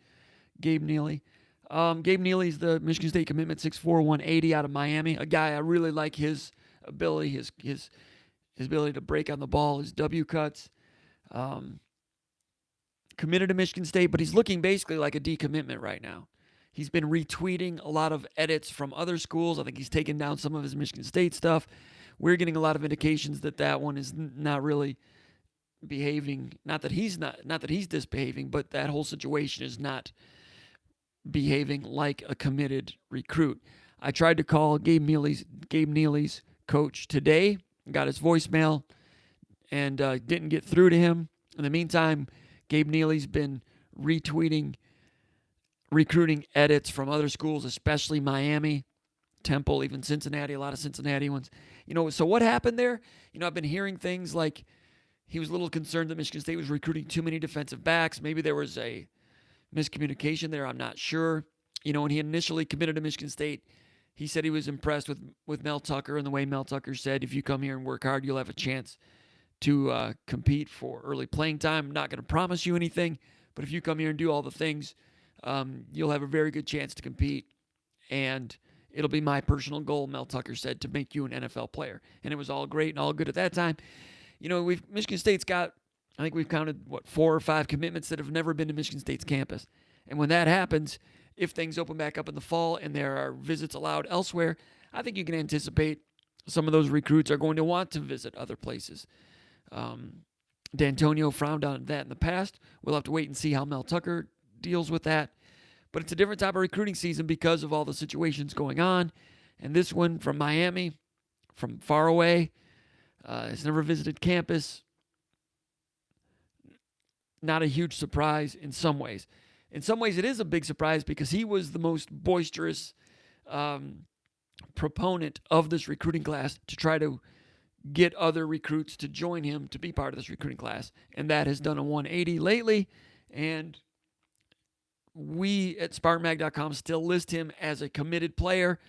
Gabe Neely. Gabe Neely's the Michigan State commitment, 6'4", 180 out of Miami. A guy I really like his ability, his ability to break on the ball, his W cuts. Committed to Michigan State, but he's looking basically like a decommitment right now. He's been retweeting a lot of edits from other schools. I think he's taken down some of his Michigan State stuff. We're getting a lot of indications that one is not really behaving. Not that he's disbehaving, but that whole situation is not behaving like a committed recruit. I tried to call Gabe Neely's coach today. Got his voicemail and didn't get through to him. In the meantime, Gabe Neely's been retweeting recruiting edits from other schools, especially Miami, Temple, even Cincinnati, a lot of Cincinnati ones. So what happened there? I've been hearing things like he was a little concerned that Michigan State was recruiting too many defensive backs. Maybe there was a miscommunication there. I'm not sure. When he initially committed to Michigan State, he said he was impressed with Mel Tucker and the way Mel Tucker said, if you come here and work hard, you'll have a chance to compete for early playing time. I'm not going to promise you anything, but if you come here and do all the things, you'll have a very good chance to compete. And it'll be my personal goal, Mel Tucker said, to make you an NFL player. And it was all great and all good at that time. Michigan State's got, I think we've counted, 4 or 5 commitments that have never been to Michigan State's campus. And when that happens, if things open back up in the fall and there are visits allowed elsewhere, I think you can anticipate some of those recruits are going to want to visit other places. D'Antonio frowned on that in the past. We'll have to wait and see how Mel Tucker deals with that. But it's a different type of recruiting season because of all the situations going on. And this one from Miami, from far away, has never visited campus. Not a huge surprise in some ways. In some ways, it is a big surprise because he was the most boisterous proponent of this recruiting class to try to get other recruits to join him to be part of this recruiting class. And that has done a 180 lately. And we at SpartanMag.com still list him as a committed player,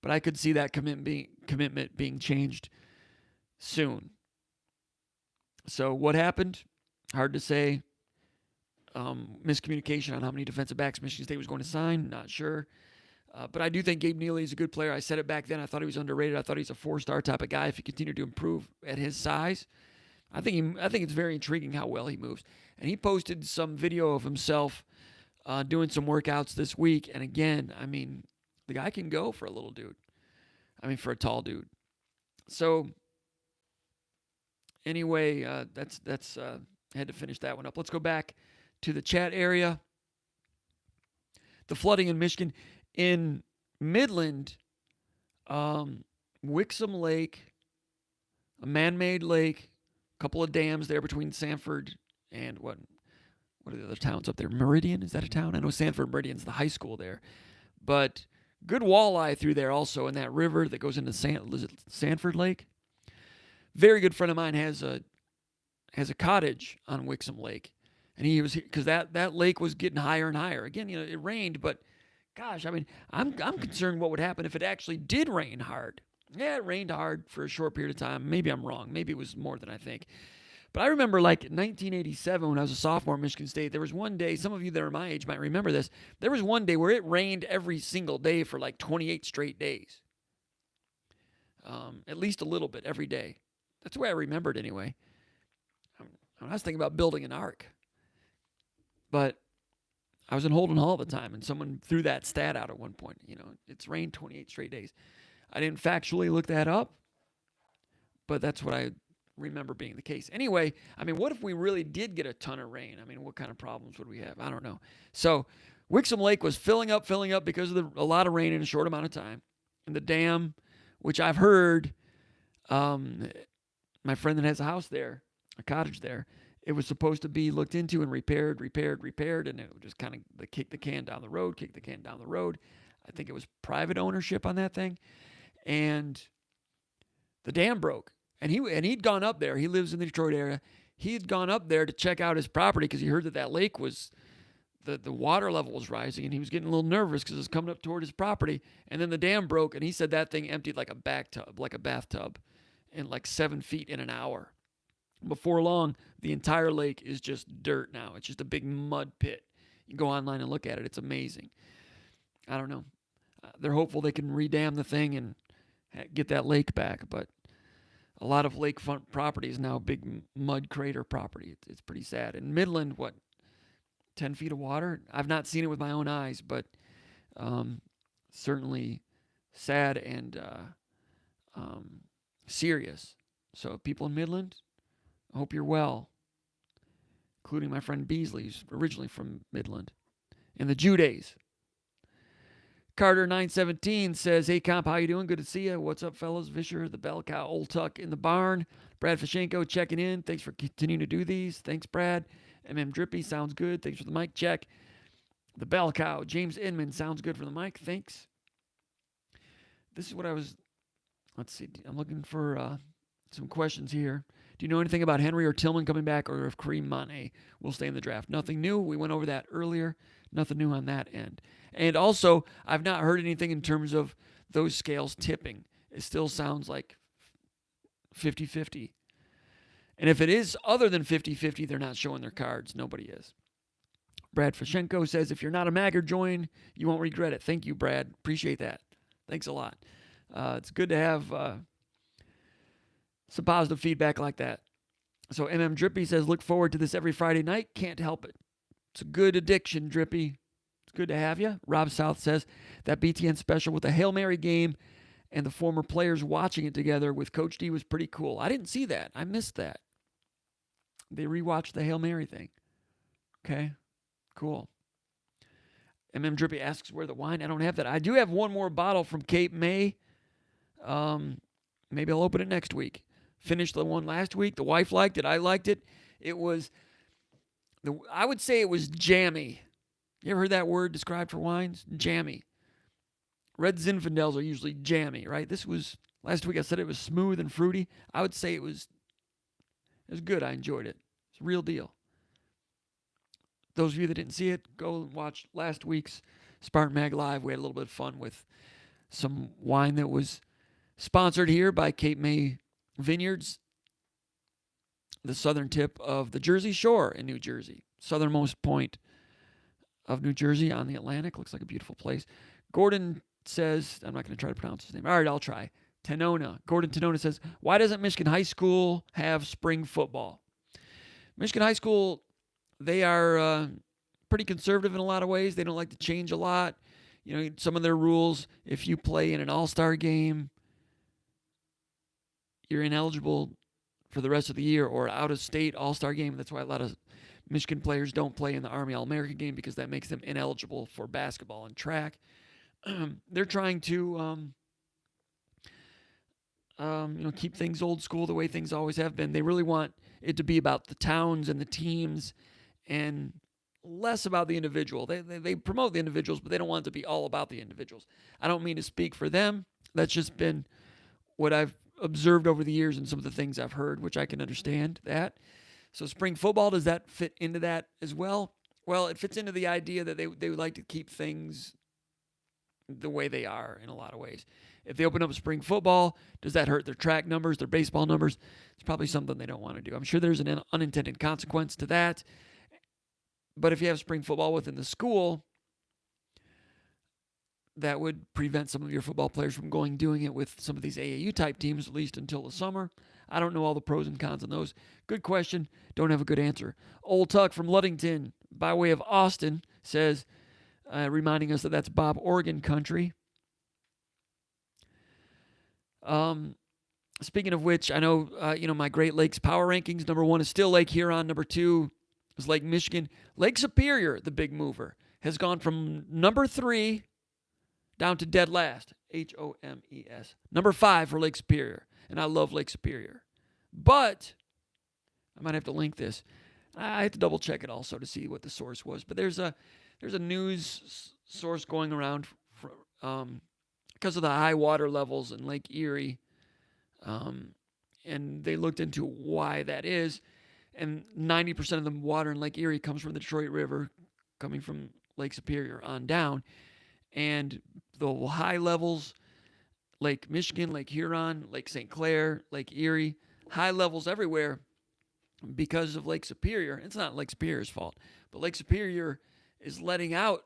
but I could see that commitment being changed soon. So what happened? Hard to say. Miscommunication on how many defensive backs Michigan State was going to sign. Not sure. But I do think Gabe Neely is a good player. I said it back then. I thought he was underrated. I thought he's a 4-star type of guy. If he continued to improve at his size, I think it's very intriguing how well he moves. And he posted some video of himself doing some workouts this week. And again, I mean, the guy can go for a little dude. I mean, for a tall dude. So anyway, that's I had to finish that one up. Let's go back to the chat area. The flooding in Michigan. In Midland, Wixom Lake, a man-made lake, a couple of dams there between Sanford and what are the other towns up there? Meridian, is that a town? I know Sanford Meridian's the high school there. But good walleye through there also in that river that goes into Sanford Lake. Very good friend of mine has a cottage on Wixom Lake. And he was, because that lake was getting higher and higher. Again, it rained, but gosh, I mean, I'm concerned what would happen if it actually did rain hard. Yeah, it rained hard for a short period of time. Maybe I'm wrong. Maybe it was more than I think. But I remember like 1987 when I was a sophomore at Michigan State, there was one day, some of you that are my age might remember this, there was one day where it rained every single day for like 28 straight days. At least a little bit every day. That's the way I remember it anyway. I was thinking about building an ark. But I was in Holden Hall at the time, and someone threw that stat out at one point. It's rained 28 straight days. I didn't factually look that up, but that's what I remember being the case. Anyway, I mean, what if we really did get a ton of rain? I mean, what kind of problems would we have? I don't know. So Wixom Lake was filling up because of a lot of rain in a short amount of time. And the dam, which I've heard, my friend that has a house there, a cottage there, it was supposed to be looked into and repaired, and it would just kind of kick the can down the road. I think it was private ownership on that thing. And the dam broke. And he'd gone up there. He lives in the Detroit area. He had gone up there to check out his property because he heard that lake was, the water level was rising, and he was getting a little nervous because it was coming up toward his property. And then the dam broke, and he said that thing emptied like a bathtub, in like 7 feet in an hour. Before long, the entire lake is just dirt now. It's just a big mud pit. You can go online and look at it. It's amazing. I don't know. They're hopeful they can redam the thing and get that lake back. But a lot of lakefront property is now big mud crater property. It's pretty sad. In Midland, 10 feet of water? I've not seen it with my own eyes, but certainly sad and serious. So people in Midland, I hope you're well, including my friend Beasley, who's originally from Midland, in the Jew days. Carter917 says, "Hey, Comp, how you doing? Good to see you. What's up, fellas? Vischer, the Bell Cow, Old Tuck in the barn. Brad Fishenko checking in. Thanks for continuing to do these. Thanks, Brad. Drippy, sounds good. Thanks for the mic check. The Bell Cow, James Inman, sounds good for the mic. Thanks. This is what let's see. I'm looking for some questions here. Do you know anything about Henry or Tillman coming back, or if Kareem Mane will stay in the draft? Nothing new. We went over that earlier. Nothing new on that end. And also, I've not heard anything in terms of those scales tipping. It still sounds like 50-50. And if it is other than 50-50, they're not showing their cards. Nobody is. Brad Fishenko says, if you're not a Magger, join. You won't regret it. Thank you, Brad. Appreciate that. Thanks a lot. It's good to have some positive feedback like that. So Drippy says, look forward to this every Friday night. Can't help it. It's a good addiction, Drippy. It's good to have you. Rob South says, that BTN special with the Hail Mary game and the former players watching it together with Coach D was pretty cool. I didn't see that. I missed that. They rewatched the Hail Mary thing. Okay, cool. Drippy asks where the wine. I don't have that. I do have one more bottle from Cape May. Maybe I'll open it next week. Finished the one last week. The wife liked it. I liked it. I would say it was jammy. You ever heard that word described for wines? Jammy. Red Zinfandels are usually jammy, right? Last week I said it was smooth and fruity. I would say it was good. I enjoyed it. It's a real deal. those of you that didn't see it, go and watch last week's SpartanMag Live. We had a little bit of fun with some wine that was sponsored here by Cape May Vineyards, the southern tip of the Jersey Shore in New Jersey, southernmost point of New Jersey on the Atlantic. Looks like a beautiful place. Gordon says, I'm not going to try to pronounce his name. All right, I'll try. Tenona. Gordon Tenona says, why doesn't Michigan High School have spring football? Michigan High School, they are pretty conservative in a lot of ways. They don't like to change a lot. You know, some of their rules, if you play in an all-star game, you're ineligible for the rest of the year, or out-of-state all-star game. That's why a lot of Michigan players don't play in the Army All-American game, because that makes them ineligible for basketball and track. They're trying to keep things old school the way things always have been. They really want it to be about the towns and the teams and less about the individual. They promote the individuals, but they don't want it to be all about the individuals. I don't mean to speak for them. That's just been what I've observed over the years and some of the things I've heard, which I can understand that. So spring football, does that fit into that as well? Well, it fits into the idea that they would like to keep things the way they are in a lot of ways. If they open up spring football, does that hurt their track numbers, their baseball numbers? It's probably something they don't want to do. I'm sure there's an unintended consequence to that. But if you have spring football within the school, that would prevent some of your football players from doing it with some of these AAU-type teams, at least until the summer. I don't know all the pros and cons on those. Good question. Don't have a good answer. Old Tuck from Ludington, by way of Austin, says, reminding us that that's Bob Oregon country. Speaking of which, I know, my Great Lakes power rankings, number 1 is still Lake Huron. Number 2 is Lake Michigan. Lake Superior, the big mover, has gone from number 3 down to dead last. Homes. Number 5 for Lake Superior. And I love Lake Superior. But I might have to link this. I have to double check it also to see what the source was. But there's a news source going around because of the high water levels in Lake Erie. And they looked into why that is. And 90% of the water in Lake Erie comes from the Detroit River, coming from Lake Superior on down. And the high levels, Lake Michigan, Lake Huron, Lake St. Clair, Lake Erie, high levels everywhere because of Lake Superior. It's not Lake Superior's fault, but Lake Superior is letting out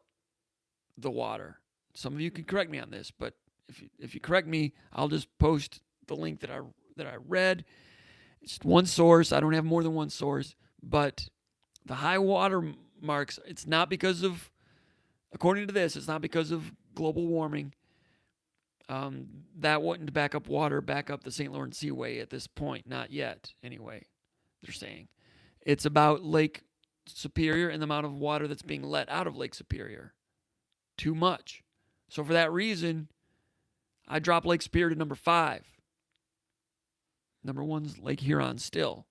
the water. Some of you can correct me on this, but if you correct me, I'll just post the link that I read. It's one source. I don't have more than one source, but the high water marks, it's not because of, according to this, it's not because of global warming. That wouldn't back up the St. Lawrence Seaway at this point. Not yet, anyway, they're saying. It's about Lake Superior and the amount of water that's being let out of Lake Superior. Too much. So for that reason, I drop Lake Superior to number 5. Number 1's Lake Huron still.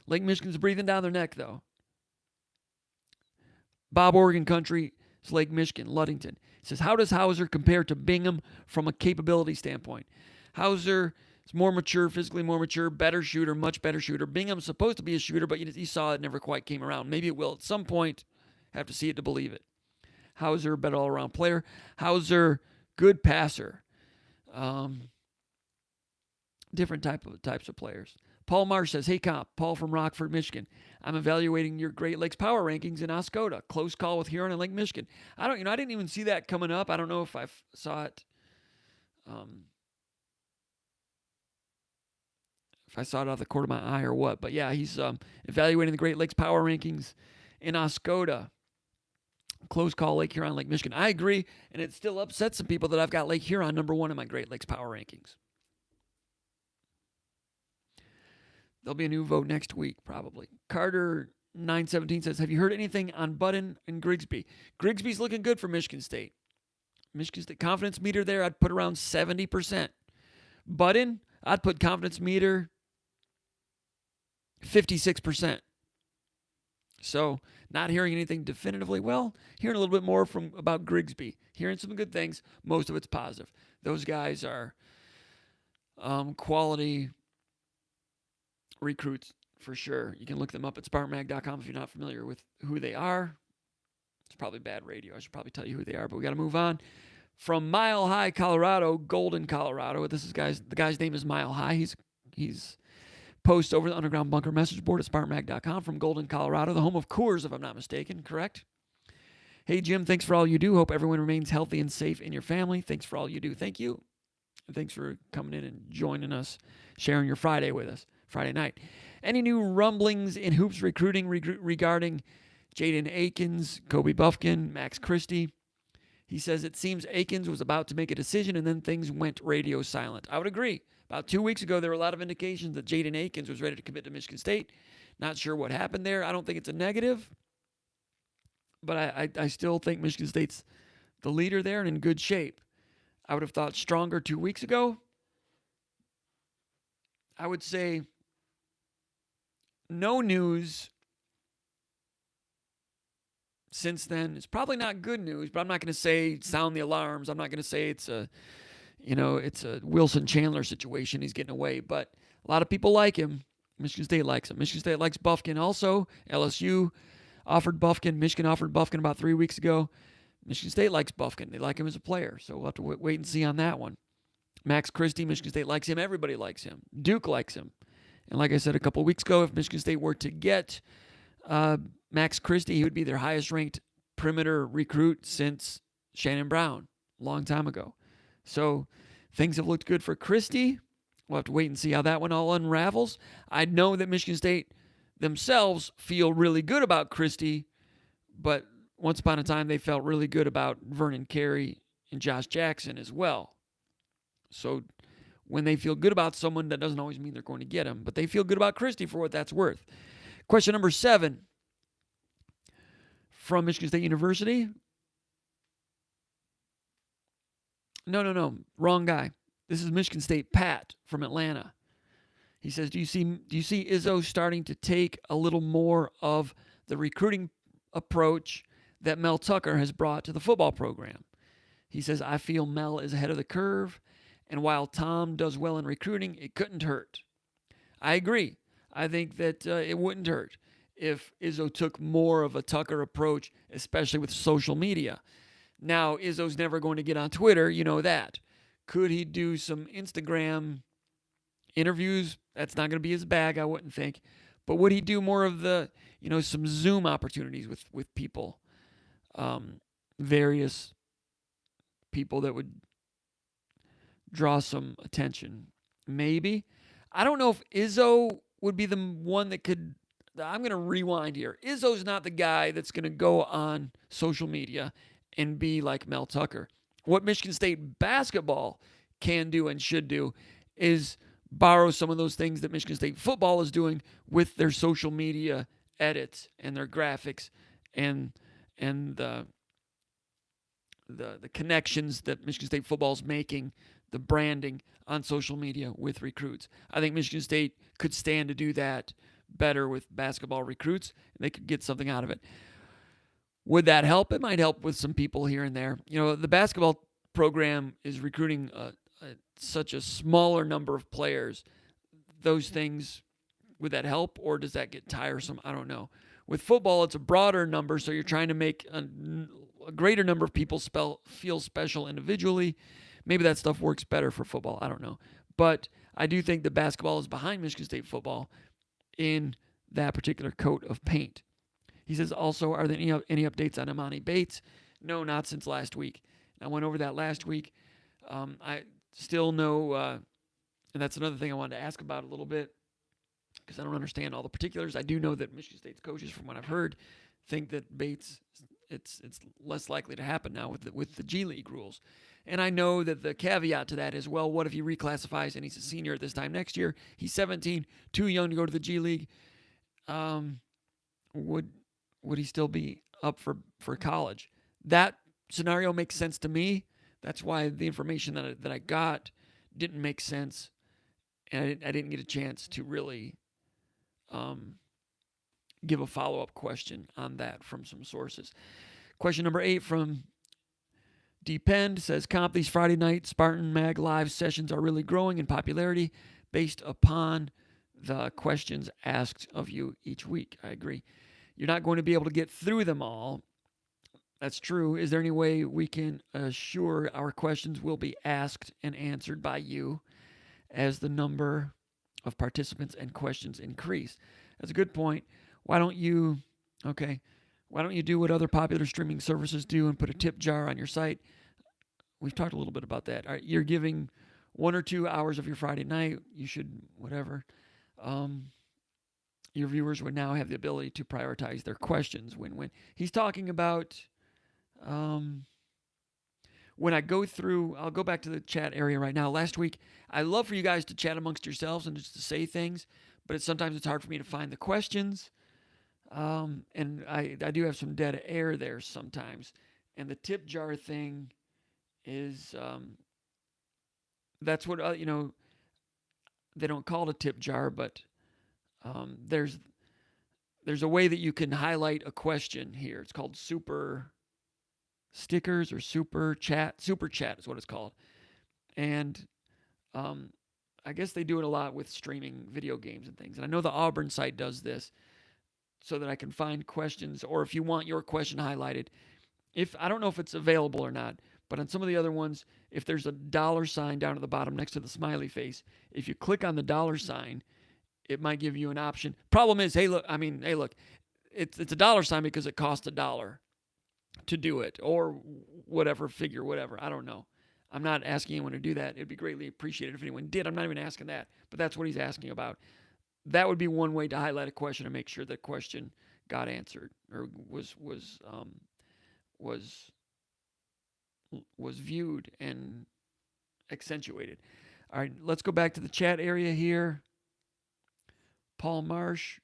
Lake Michigan's breathing down their neck, though. Bob Oregon country is Lake Michigan, Ludington. It says, how does Hauser compare to Bingham from a capability standpoint? Hauser is more mature, physically more mature, better shooter, much better shooter. Bingham's supposed to be a shooter, but you saw it never quite came around. Maybe it will at some point. Have to see it to believe it. Hauser, better all-around player. Hauser, good passer. Different types of players. Paul Marsh says, hey, Comp, Paul from Rockford, Michigan. I'm evaluating your Great Lakes power rankings in Oscoda. Close call with Huron and Lake Michigan. I didn't even see that coming up. I don't know if I saw it. If I saw it out of the corner of my eye or what. But yeah, he's evaluating the Great Lakes power rankings in Oscoda. Close call, Lake Huron, Lake Michigan. I agree, and it still upsets some people that I've got Lake Huron number 1 in my Great Lakes power rankings. There'll be a new vote next week, probably. Carter 917 says, have you heard anything on Budden and Grigsby? Grigsby's looking good for Michigan State. Michigan State confidence meter there, I'd put around 70%. Budden, I'd put confidence meter 56%. So, not hearing anything definitively. Well, hearing a little bit more about Grigsby. Hearing some good things. Most of it's positive. Those guys are quality recruits for sure. You can look them up at SpartanMag.com if you're not familiar with who they are. probably bad radio. I should probably tell you who they are, but we got to move on. From Mile High, Colorado, Golden, Colorado. The guy's name is Mile High. He's posts over the Underground Bunker message board at SpartanMag.com from Golden, Colorado, the home of Coors, if I'm not mistaken. Correct? Hey, Jim, thanks for all you do. Hope everyone remains healthy and safe in your family. Thanks for all you do. Thank you. And thanks for coming in and joining us, sharing your Friday with us, Friday night. Any new rumblings in hoops recruiting regarding Jaden Akins, Kobe Buffkin, Max Christie? He says it seems Akins was about to make a decision and then things went radio silent. I would agree. About 2 weeks ago, there were a lot of indications that Jaden Akins was ready to commit to Michigan State. Not sure what happened there. I don't think it's a negative, but I still think Michigan State's the leader there and in good shape. I would have thought stronger 2 weeks ago. I would say no news since then. It's probably not good news, but I'm not going to say sound the alarms. I'm not going to say it's a Wilson Chandler situation. He's getting away, but a lot of people like him. Michigan State likes him. Michigan State likes Buffkin also. LSU offered Buffkin. Michigan offered Buffkin about 3 weeks ago. Michigan State likes Buffkin. They like him as a player, so we'll have to wait and see on that one. Max Christie, Michigan State likes him. Everybody likes him. Duke likes him. And like I said a couple weeks ago, if Michigan State were to get Max Christie, he would be their highest-ranked perimeter recruit since Shannon Brown, a long time ago. So things have looked good for Christie. We'll have to wait and see how that one all unravels. I know that Michigan State themselves feel really good about Christie, but once upon a time they felt really good about Vernon Carey and Josh Jackson as well. So when they feel good about someone, that doesn't always mean they're going to get him, but they feel good about Christie for what that's worth. Question number 7 from Michigan State University. No, wrong guy. This is Michigan State Pat from Atlanta. He says, do you see Izzo starting to take a little more of the recruiting approach that Mel Tucker has brought to the football program? He says, I feel Mel is ahead of the curve, and while Tom does well in recruiting, it couldn't hurt. I agree. I think that it wouldn't hurt if Izzo took more of a Tucker approach, especially with social media. Now, Izzo's never going to get on Twitter, you know that. Could he do some Instagram interviews? That's not going to be his bag, I wouldn't think. But would he do more of the, some Zoom opportunities with people? Various people that would draw some attention. Maybe. I don't know if Izzo would be the one that could. I'm going to rewind here. Izzo's not the guy that's going to go on social media and be like Mel Tucker. What Michigan State basketball can do and should do is borrow some of those things that Michigan State football is doing with their social media edits and their graphics and the connections that Michigan State football is making, the branding on social media with recruits. I think Michigan State could stand to do that better with basketball recruits, and they could get something out of it. Would that help? It might help with some people here and there. The basketball program is recruiting such a smaller number of players. Those things, would that help, or does that get tiresome? I don't know. With football, it's a broader number, so you're trying to make a greater number of people feel special individually. Maybe that stuff works better for football. I don't know. But I do think that basketball is behind Michigan State football in that particular coat of paint. He says, also, are there any updates on Amani Bates? No, not since last week. I went over that last week. I still know, and that's another thing I wanted to ask about a little bit, because I don't understand all the particulars. I do know that Michigan State's coaches, from what I've heard, think that Bates, it's less likely to happen now with the G League rules. And I know that the caveat to that is, well, what if he reclassifies and he's a senior at this time next year? He's 17, too young to go to the G League. Would he still be up for college? That scenario makes sense to me. That's why the information that I got didn't make sense, and I didn't get a chance to really give a follow-up question on that from some sources. Question number 8 from Depend says, Comp, these Friday night SpartanMag live sessions are really growing in popularity based upon the questions asked of you each week. I agree. You're not going to be able to get through them all. That's true. Is there any way we can assure our questions will be asked and answered by you as the number of participants and questions increase? That's a good point. Why don't you, okay, why don't you do what other popular streaming services do and put a tip jar on your site? We've talked a little bit about that. All right, you're giving 1 or 2 hours of your Friday night. You should, whatever. Um, your viewers would now have the ability to prioritize their questions. When he's talking about when I go through, I'll go back to the chat area right now. Last week, I love for you guys to chat amongst yourselves and just to say things, but sometimes it's hard for me to find the questions. And I do have some dead air there sometimes. And the tip jar thing is, that's what, they don't call it a tip jar, but there's a way that you can highlight a question here. It's called super stickers or super chat. Super chat is what it's called. And I guess they do it a lot with streaming video games and things. And I know the Auburn site does this so that I can find questions, or if you want your question highlighted. If I don't know if it's available or not, but on some of the other ones, if there's a dollar sign down at the bottom next to the smiley face, if you click on the dollar sign, it might give you an option. Problem is, hey look, it's a dollar sign because it costs $1 to do it, or whatever figure, whatever. I don't know. I'm not asking anyone to do that. It'd be greatly appreciated if anyone did. I'm not even asking that, but that's what he's asking about. That would be one way to highlight a question and make sure that question got answered or was viewed and accentuated. All right, let's go back to the chat area here. Paul Marsh,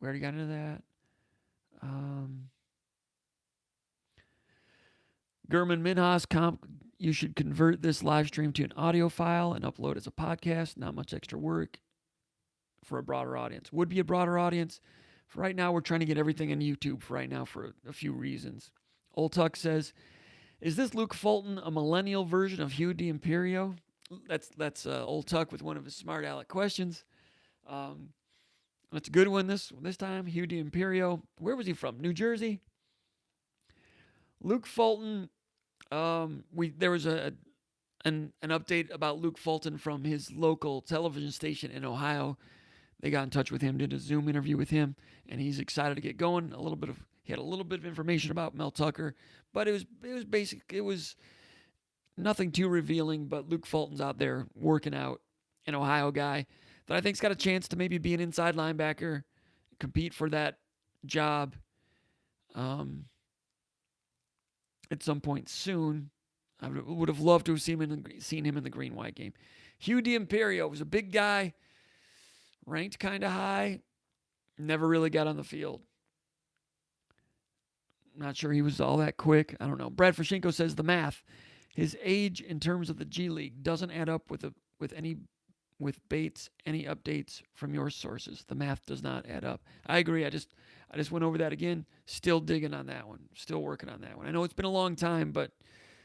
we already got into that. German Minhas, you should convert this live stream to an audio file and upload as a podcast. Not much extra work for a broader audience. Would be a broader audience. For right now, we're trying to get everything on YouTube for right now for a few reasons. Old Tuck says, is this Luke Fulton a millennial version of Hugh D'Imperio? That's Old Tuck with one of his smart aleck questions. That's a good one this time. Hugh D'Imperio. Where was he from? New Jersey? Luke Fulton. There was an update about Luke Fulton from his local television station in Ohio. They got in touch with him, did a Zoom interview with him, and he's excited to get going. He had a little bit of information about Mel Tucker, but it was basic. It was nothing too revealing. But Luke Fulton's out there working out, an Ohio guy that I think's got a chance to maybe be an inside linebacker, compete for that job at some point soon. I would have loved to have seen him in the green-white game. Hugh D'Imperio was a big guy, ranked kind of high, never really got on the field. Not sure he was all that quick. I don't know. Brad Fashinko says the math. His age in terms of the G League doesn't add up with Bates. Any updates from your sources? The math does not add up. I agree. I just went over that again. Still digging on that one. Still working on that one. I know it's been a long time, but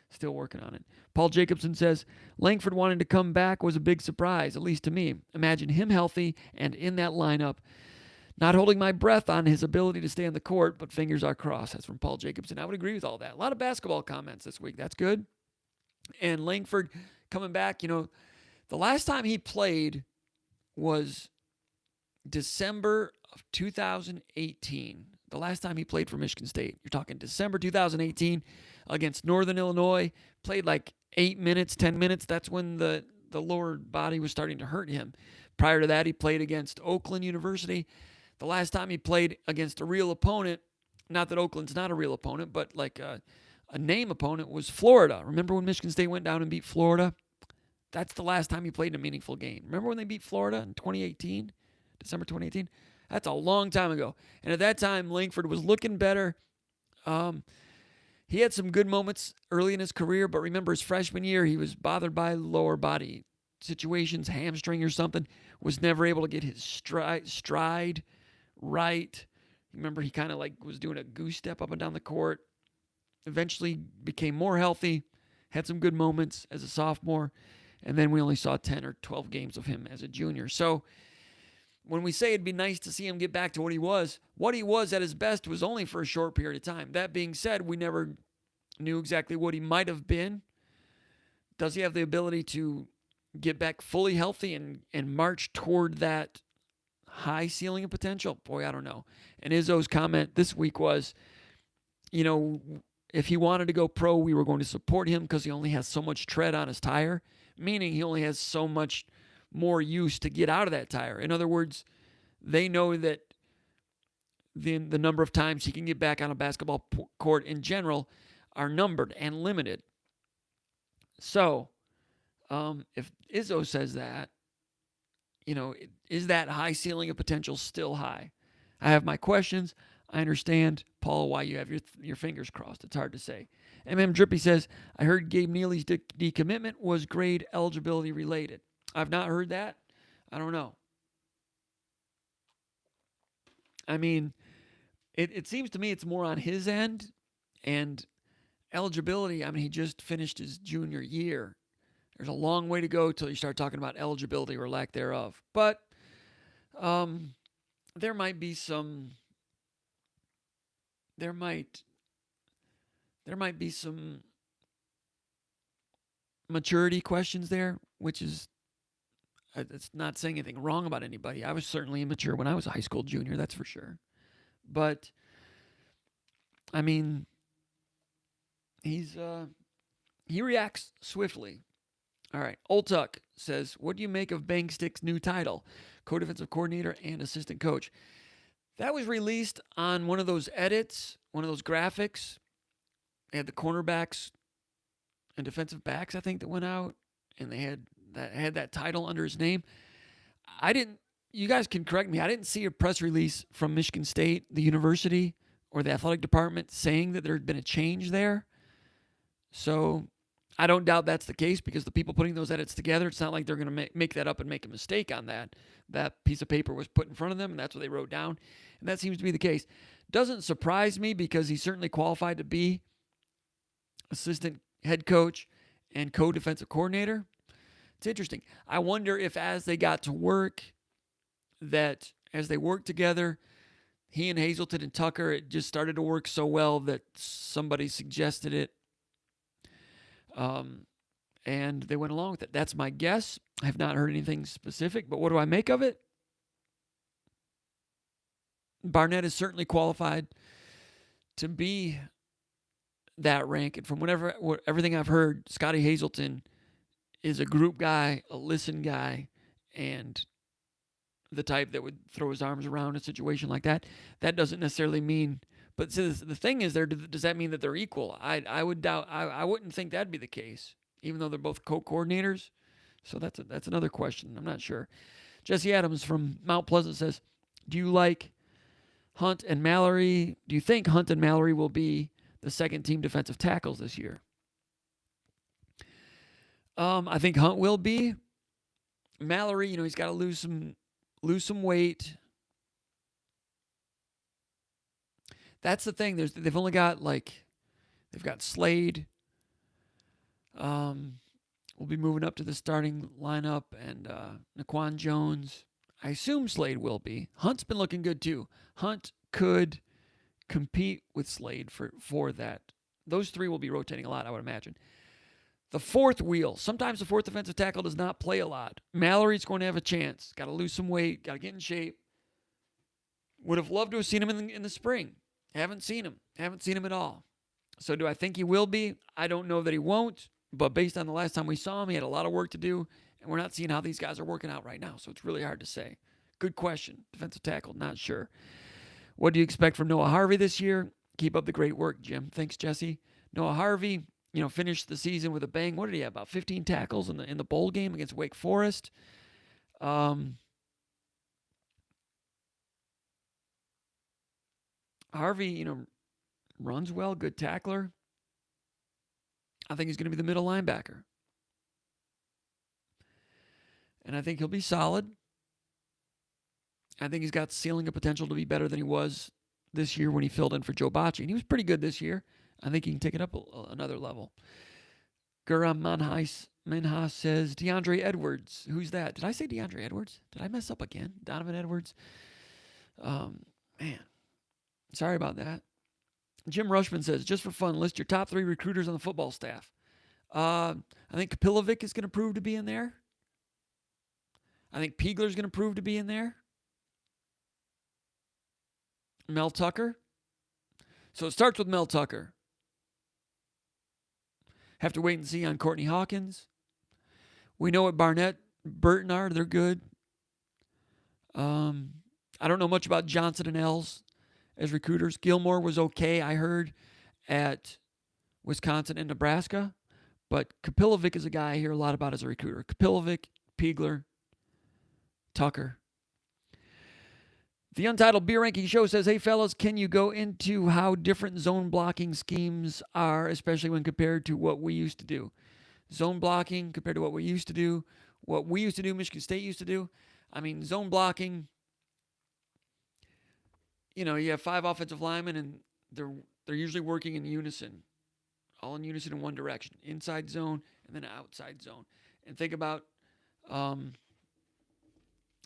still working on it. Paul Jacobson says, Langford wanting to come back was a big surprise, at least to me. Imagine him healthy and in that lineup. Not holding my breath on his ability to stay on the court, but fingers are crossed. That's from Paul Jacobson. I would agree with all that. A lot of basketball comments this week. That's good. And Langford coming back, the last time he played was December of 2018. The last time he played for Michigan State. You're talking December 2018 against Northern Illinois. Played like 8 minutes, 10 minutes. That's when the lower body was starting to hurt him. Prior to that, he played against Oakland University. The last time he played against a real opponent, not that Oakland's not a real opponent, but like a name opponent, was Florida. Remember when Michigan State went down and beat Florida? That's the last time he played in a meaningful game. Remember when they beat Florida in 2018? December 2018? That's a long time ago. And at that time, Langford was looking better. He had some good moments early in his career, but remember his freshman year, he was bothered by lower body situations, hamstring or something, was never able to get his stride right. Remember, he kind of like was doing a goose step up and down the court. Eventually became more healthy, had some good moments as a sophomore, and then we only saw 10 or 12 games of him as a junior. So when we say it'd be nice to see him get back to what he was at his best was only for a short period of time. That being said, we never knew exactly what he might have been. Does he have the ability to get back fully healthy and march toward that high ceiling of potential? Boy, I don't know. And Izzo's comment this week was, if he wanted to go pro, we were going to support him because he only has so much tread on his tire, meaning he only has so much more use to get out of that tire. In other words, they know that the number of times he can get back on a basketball court in general are numbered and limited. So, if Izzo says that, is that high ceiling of potential still high? I have my questions. I understand, Paul, why you have your fingers crossed. It's hard to say. Drippy says, I heard Gabe Neely's decommitment was grade eligibility related. I've not heard that. I don't know. I mean, it seems to me it's more on his end. And eligibility, he just finished his junior year. There's a long way to go till you start talking about eligibility or lack thereof. But there might be some maturity questions there, which is, it's not saying anything wrong about anybody. I was certainly immature when I was a high school junior, that's for sure. But, he reacts swiftly. All right, Old Tuck says, what do you make of Bang Stick's new title, co-defensive coordinator and assistant coach? That was released on one of those edits, one of those graphics. They had the cornerbacks and defensive backs, I think, that went out, and they had that title under his name. You guys can correct me, I didn't see a press release from Michigan State, the university, or the athletic department saying that there had been a change there. So I don't doubt that's the case because the people putting those edits together, it's not like they're going to make that up and make a mistake on that. That piece of paper was put in front of them, and that's what they wrote down. And that seems to be the case. Doesn't surprise me because he's certainly qualified to be assistant head coach and co-defensive coordinator. It's interesting. I wonder if as they got to work, that as they worked together, he and Hazelton and Tucker, it just started to work so well that somebody suggested it. And they went along with it. That's my guess. I have not heard anything specific, but what do I make of it? Barnett is certainly qualified to be that rank. And from everything I've heard, Scotty Hazelton is a group guy, a listen guy, and the type that would throw his arms around a situation like that. That doesn't necessarily mean... But so the thing is, does that mean that they're equal? I would doubt. I wouldn't think that'd be the case, even though they're both co-coordinators. So that's another question. I'm not sure. Jesse Adams from Mount Pleasant says, do you like Hunt and Mallory? Do you think Hunt and Mallory will be the second team defensive tackles this year? I think Hunt will be. Mallory, he's got to lose some weight. That's the thing. They've only got they've got Slade. Will be moving up to the starting lineup, and Naquan Jones. I assume Slade will be. Hunt's been looking good too. Hunt could compete with Slade for that. Those three will be rotating a lot, I would imagine. The fourth wheel. Sometimes the fourth defensive tackle does not play a lot. Mallory's going to have a chance. Got to lose some weight. Got to get in shape. Would have loved to have seen him in the spring. Haven't seen him. Haven't seen him at all. So do I think he will be? I don't know that he won't. But based on the last time we saw him, he had a lot of work to do. And we're not seeing how these guys are working out right now. So it's really hard to say. Good question. Defensive tackle, not sure. What do you expect from Noah Harvey this year? Keep up the great work, Jim. Thanks, Jesse. Noah Harvey, finished the season with a bang. What did he have? About 15 tackles in the bowl game against Wake Forest. Harvey, runs well, good tackler. I think he's going to be the middle linebacker. And I think he'll be solid. I think he's got ceiling of potential to be better than he was this year when he filled in for Joe Bocci. And he was pretty good this year. I think he can take it up another level. Guram Minha says DeAndre Edwards. Who's that? Did I say DeAndre Edwards? Did I mess up again? Donovan Edwards? Man, sorry about that. Jim Rushman says, just for fun, list your top 3 recruiters on the football staff. I think Kapilovic is going to prove to be in there. I think Piegler's going to prove to be in there. Mel Tucker. So it starts with Mel Tucker. Have to wait and see on Courtney Hawkins. We know what Barnett, Burton are. They're good. I don't know much about Johnson and Els as recruiters. Gilmore was okay, I heard, at Wisconsin and Nebraska. But Kapilovic is a guy I hear a lot about as a recruiter. Kapilovic, Piegler, Tucker. The Untitled Beer Ranking Show says, hey, fellas, can you go into how different zone blocking schemes are, especially when compared to what we used to do? Zone blocking compared to what we used to do. What we used to do, Michigan State used to do. I mean, zone blocking, you have 5 offensive linemen, and they're usually working in unison. All in unison in one direction. Inside zone and then outside zone. And think about,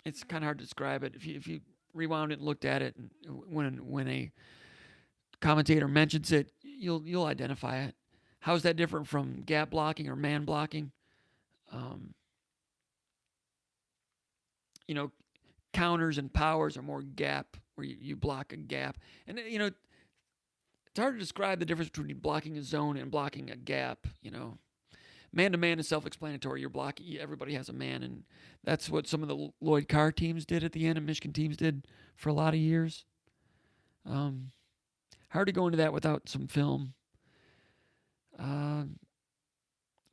it's kind of hard to describe it. If you rewound it and looked at it, and when a commentator mentions it, you'll identify it. How's that different from gap blocking or man blocking? Counters and powers are more gap, where you block a gap. And, it's hard to describe the difference between blocking a zone and blocking a gap, Man-to-man is self-explanatory. You're blocking, everybody has a man, and that's what some of the Lloyd Carr teams did at the end, and Michigan teams did for a lot of years. Hard to go into that without some film.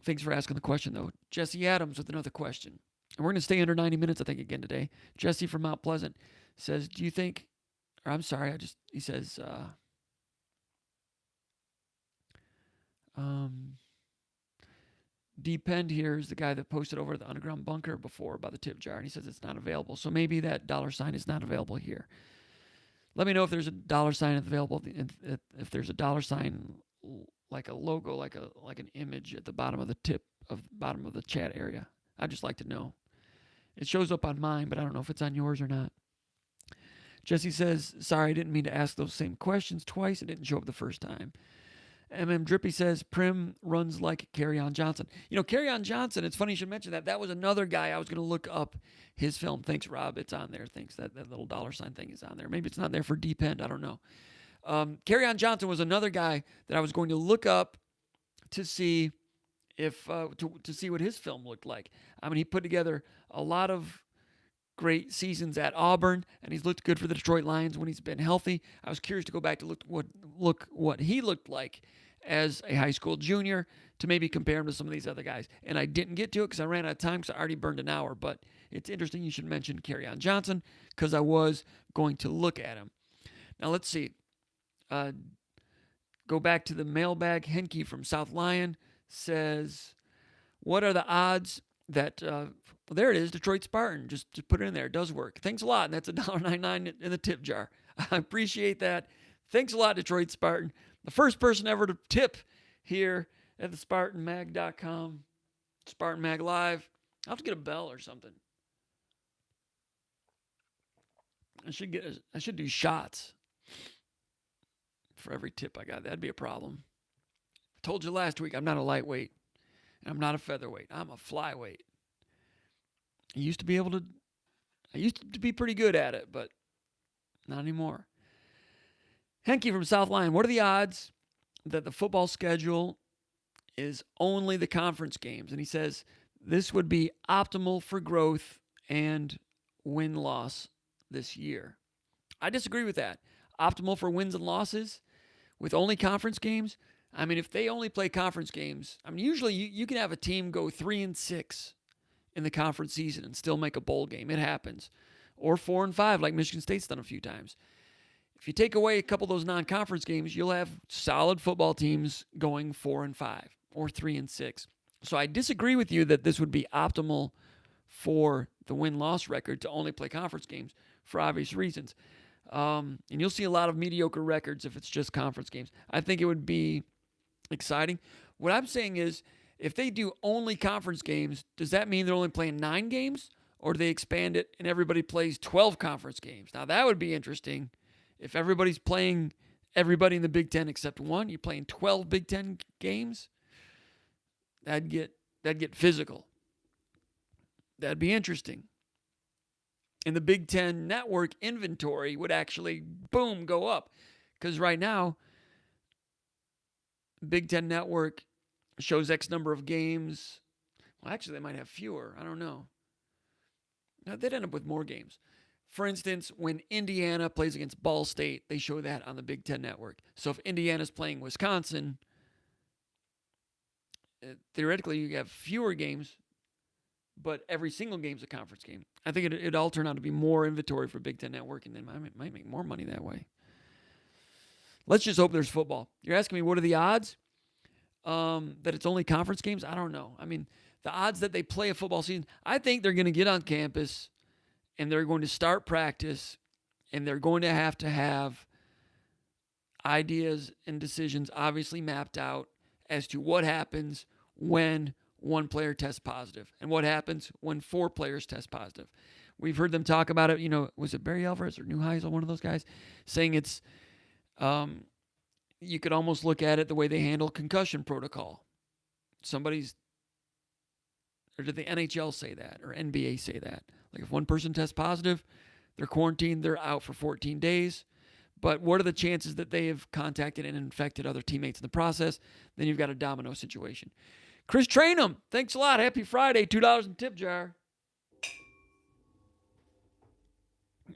Thanks for asking the question, though. Jesse Adams with another question. And we're going to stay under 90 minutes, I think, again today. Jesse from Mount Pleasant says, do you think, or I'm sorry, he says, Depend here is the guy that posted over the Underground Bunker before about the tip jar, and he says it's not available. So maybe that $ is not available here. Let me know if there's a $ available. If there's a $ like a logo, like an image at the bottom of the chat area. I'd just like to know. It shows up on mine, but I don't know if it's on yours or not. Jesse says, sorry, I didn't mean to ask those same questions twice. It didn't show up the first time. Drippy says, Prim runs like Kerryon Johnson. Kerryon Johnson, it's funny you should mention that. That was another guy I was going to look up his film. Thanks, Rob. It's on there. Thanks. That little $ thing is on there. Maybe it's not there for Depend. I don't know. Kerryon Johnson was another guy that I was going to look up to see if to see what his film looked like. I mean, he put together a lot of great seasons at Auburn, and he's looked good for the Detroit Lions when he's been healthy. I was curious to go back to look what he looked like as a high school junior to maybe compare him to some of these other guys. And I didn't get to it because I ran out of time because I already burned an hour. But it's interesting you should mention Kerryon Johnson because I was going to look at him. Now let's see. Go back to the mailbag. Henke from South Lyon says, what are the odds that there it is, Detroit Spartan. Just put it in there. It does work. Thanks a lot. And that's $1.99 in the tip jar. I appreciate that. Thanks a lot, Detroit Spartan. The first person ever to tip here at the SpartanMag.com. Spartan Mag Live. I'll have to get a bell or something. I should do shots for every tip I got. That'd be a problem. I told you last week I'm not a lightweight. And I'm not a featherweight. I'm a flyweight. I used to be pretty good at it, but not anymore. Henke from South Lyon, what are the odds that the football schedule is only the conference games? And he says this would be optimal for growth and win-loss this year. I disagree with that. Optimal for wins and losses with only conference games? I mean, if they only play conference games, I mean, usually you can have a team go 3-6 in the conference season and still make a bowl game. It happens. Or 4-5, like Michigan State's done a few times. If you take away a couple of those non-conference games, you'll have solid football teams going 4-5 or 3-6. So I disagree with you that this would be optimal for the win-loss record to only play conference games for obvious reasons. And you'll see a lot of mediocre records if it's just conference games. I think it would be exciting. What I'm saying is If they do only conference games, does that mean they're only playing 9 games? Or do they expand it and everybody plays 12 conference games? Now, that would be interesting. If everybody's playing everybody in the Big Ten except one, you're playing 12 Big Ten games? That'd get physical. That'd be interesting. And the Big Ten network inventory would actually, boom, go up. Because right now, Big Ten network shows X number of games. Well, actually, they might have fewer. I don't know. No, they'd end up with more games. For instance, when Indiana plays against Ball State, they show that on the Big Ten network. So if Indiana's playing Wisconsin, theoretically, you have fewer games, but every single game's a conference game. I think it'd all turn out to be more inventory for Big Ten network, and they might make more money that way. Let's just hope there's football. You're asking me, what are the odds that it's only conference games? I don't know. I mean, the odds that they play a football season, I think they're going to get on campus and they're going to start practice and they're going to have ideas and decisions obviously mapped out as to what happens when one player tests positive and what happens when 4 players test positive. We've heard them talk about it. Was it Barry Alvarez or Neuheisel, one of those guys, saying it's you could almost look at it the way they handle concussion protocol. Or did the NHL say that or NBA say that? Like if one person tests positive, they're quarantined, they're out for 14 days. But what are the chances that they have contacted and infected other teammates in the process? Then you've got a domino situation. Chris Trainum, thanks a lot. Happy Friday. $2 in tip jar.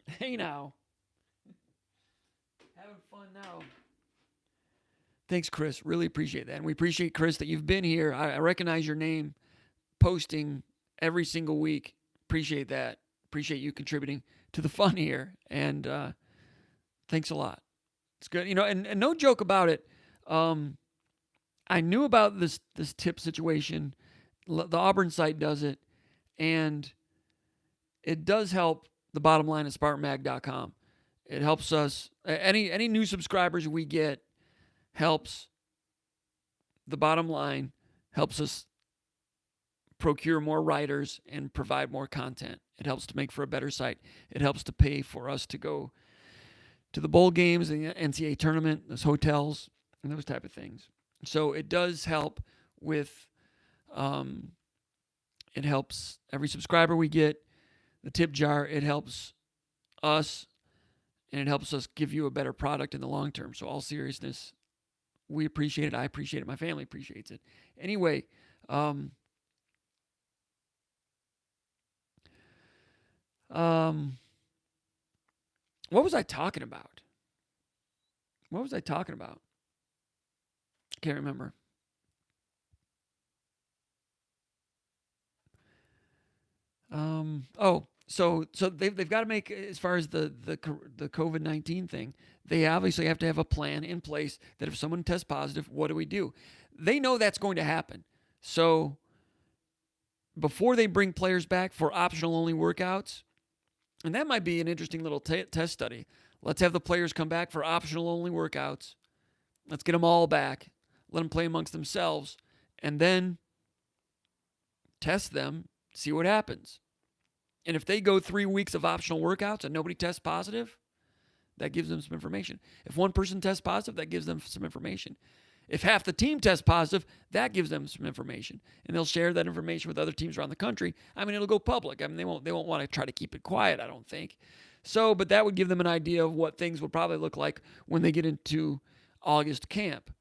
Hey now. Having fun now. Thanks, Chris. Really appreciate that. And we appreciate, Chris, that you've been here. I recognize your name posting every single week. Appreciate that. Appreciate you contributing to the fun here. And thanks a lot. It's good. And no joke about it. I knew about this tip situation. The Auburn site does it. And it does help the bottom line at SpartanMag.com. It helps us. Any new subscribers we get helps the bottom line, helps us procure more writers and provide more content. It helps to make for a better site. It helps to pay for us to go to the bowl games and the NCAA tournament, those hotels, and those type of things. So it does help with, it helps every subscriber we get, the tip jar. It helps us, and it helps us give you a better product in the long term. So all seriousness, we appreciate it. I appreciate it. My family appreciates it. Anyway, what was I talking about? Can't remember. So they've got to make, as far as the COVID-19 thing, they obviously have to have a plan in place that if someone tests positive, what do we do? They know that's going to happen. So before they bring players back for optional only workouts, and that might be an interesting little test study. Let's have the players come back for optional only workouts. Let's get them all back. Let them play amongst themselves. And then test them, see what happens. And if they go 3 weeks of optional workouts and nobody tests positive, that gives them some information. If one person tests positive, that gives them some information. If half the team tests positive, that gives them some information. And they'll share that information with other teams around the country. I mean, it'll go public. I mean, they won't want to try to keep it quiet, I don't think. So, but that would give them an idea of what things would probably look like when they get into August camp.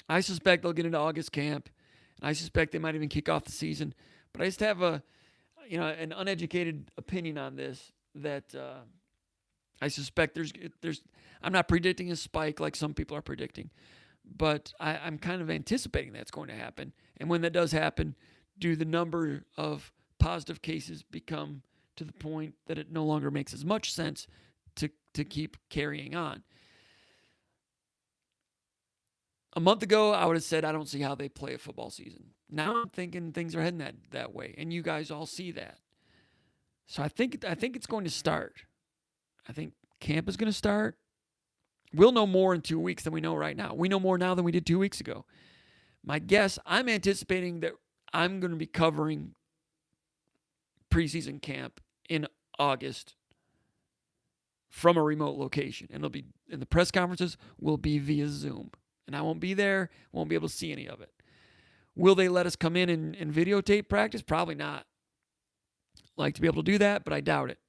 I suspect they'll get into August camp, and I suspect they might even kick off the season. But I just have an uneducated opinion on this that I suspect there's. I'm not predicting a spike like some people are predicting, but I'm kind of anticipating that's going to happen. And when that does happen, do the number of positive cases become to the point that it no longer makes as much sense to keep carrying on? A month ago, I would have said I don't see how they play a football season. Now I'm thinking things are heading that way, and you guys all see that. So I think it's going to start. I think camp is going to start. We'll know more in 2 weeks than we know right now. We know more now than we did 2 weeks ago. My guess, I'm anticipating that I'm going to be covering preseason camp in August from a remote location. And the press conferences will be via Zoom. And I won't be there, won't be able to see any of it. Will they let us come in and videotape practice? Probably not. Like to be able to do that, but I doubt it.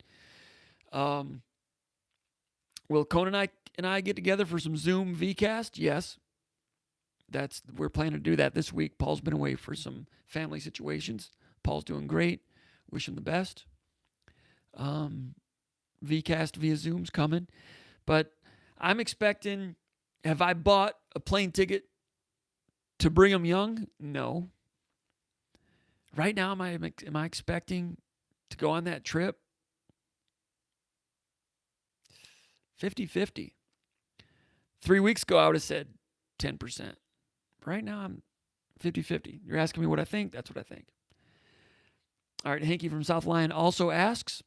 Will Conan and I get together for some Zoom VCast? Yes. We're planning to do that this week. Paul's been away for some family situations. Paul's doing great. Wish him the best. VCast via Zoom's coming. But I'm expecting, have I bought a plane ticket to Brigham Young? No. Right now, am I expecting to go on that trip? 50-50. 3 weeks ago, I would have said 10%. Right now, I'm 50-50. You're asking me what I think? That's what I think. All right, Hanky from South Lyon also asks,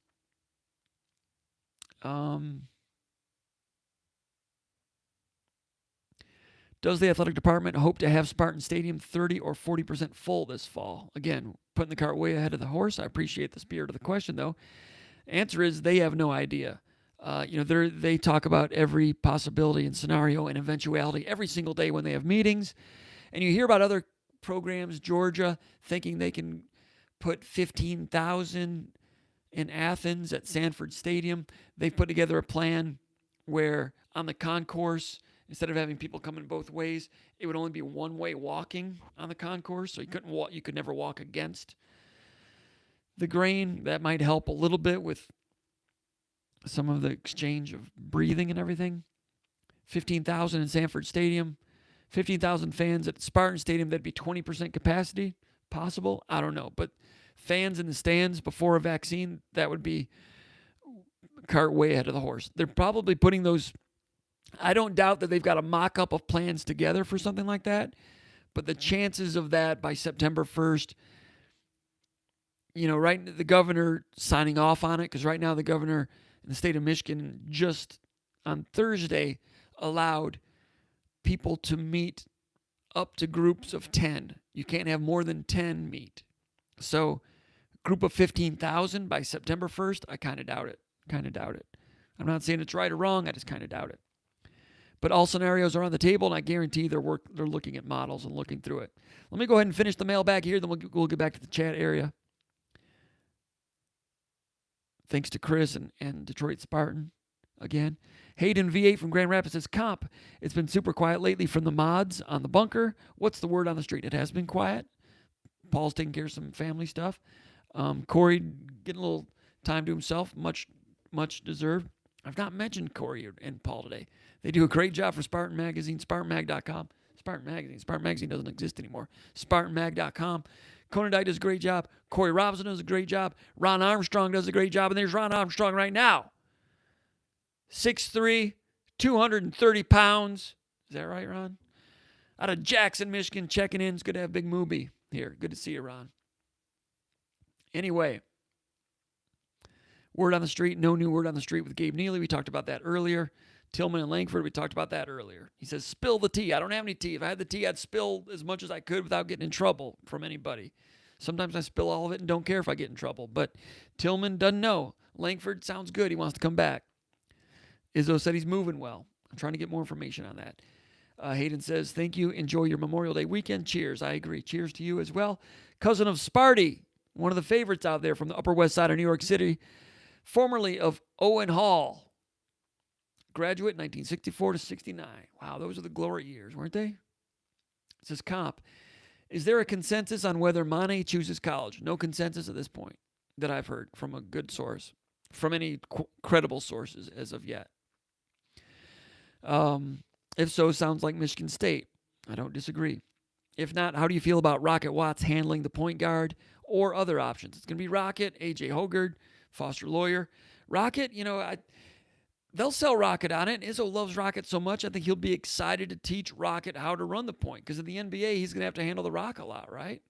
does the athletic department hope to have Spartan Stadium 30 or 40% full this fall? Again, putting the cart way ahead of the horse. I appreciate the spirit of the question, though. Answer is they have no idea. They talk about every possibility and scenario and eventuality every single day when they have meetings. And you hear about other programs, Georgia, thinking they can put 15,000 in Athens at Sanford Stadium. They've put together a plan where on the concourse, instead of having people coming both ways, it would only be one-way walking on the concourse, so you could never walk against the grain. That might help a little bit with some of the exchange of breathing and everything. 15,000 in Sanford Stadium. 15,000 fans at Spartan Stadium, that'd be 20% capacity. Possible? I don't know. But fans in the stands before a vaccine, that would be cart way ahead of the horse. They're probably putting those. I don't doubt that they've got a mock-up of plans together for something like that. But the chances of that by September 1st, right, the governor signing off on it, because right now the governor in the state of Michigan just on Thursday allowed people to meet up to groups of 10. You can't have more than 10 meet. So, group of 15,000 by September 1st, I kind of doubt it. I'm not saying it's right or wrong, I just kind of doubt it. But all scenarios are on the table, and I guarantee they're looking at models and looking through it. Let me go ahead and finish the mailbag here, then we'll get back to the chat area. Thanks to Chris and Detroit Spartan again. Hayden V8 from Grand Rapids says, Comp, it's been super quiet lately from the mods on the bunker. What's the word on the street? It has been quiet. Paul's taking care of some family stuff. Corey getting a little time to himself, much deserved. I've not mentioned Corey and Paul today. They do a great job for Spartan Magazine, SpartanMag.com. Spartan Magazine doesn't exist anymore. SpartanMag.com. Conan Dyke does a great job. Corey Robinson does a great job. Ron Armstrong does a great job. And there's Ron Armstrong right now. 6'3", 230 pounds. Is that right, Ron? Out of Jackson, Michigan, checking in. It's good to have Big Moobie here. Good to see you, Ron. Anyway, word on the street. No new word on the street with Gabe Neely. We talked about that earlier. Tillman and Langford, we talked about that earlier. He says, spill the tea. I don't have any tea. If I had the tea, I'd spill as much as I could without getting in trouble from anybody. Sometimes I spill all of it and don't care if I get in trouble. But Tillman doesn't know. Langford sounds good. He wants to come back. Izzo said he's moving well. I'm trying to get more information on that. Hayden says, thank you. Enjoy your Memorial Day weekend. Cheers. I agree. Cheers to you as well. Cousin of Sparty, one of the favorites out there from the Upper West Side of New York City, formerly of Owen Hall. Graduate 1964 to 69. Wow, those are the glory years, weren't they? It says, Comp, is there a consensus on whether Mane chooses college? No consensus at this point that I've heard from a good source, from any credible sources as of yet. If so, sounds like Michigan State. I don't disagree. If not, how do you feel about Rocket Watts handling the point guard or other options? It's going to be Rocket, A.J. Hogard, Foster Lawyer. Rocket, they'll sell Rocket on it. Izzo loves Rocket so much, I think he'll be excited to teach Rocket how to run the point. Because in the NBA, he's going to have to handle the rock a lot, right?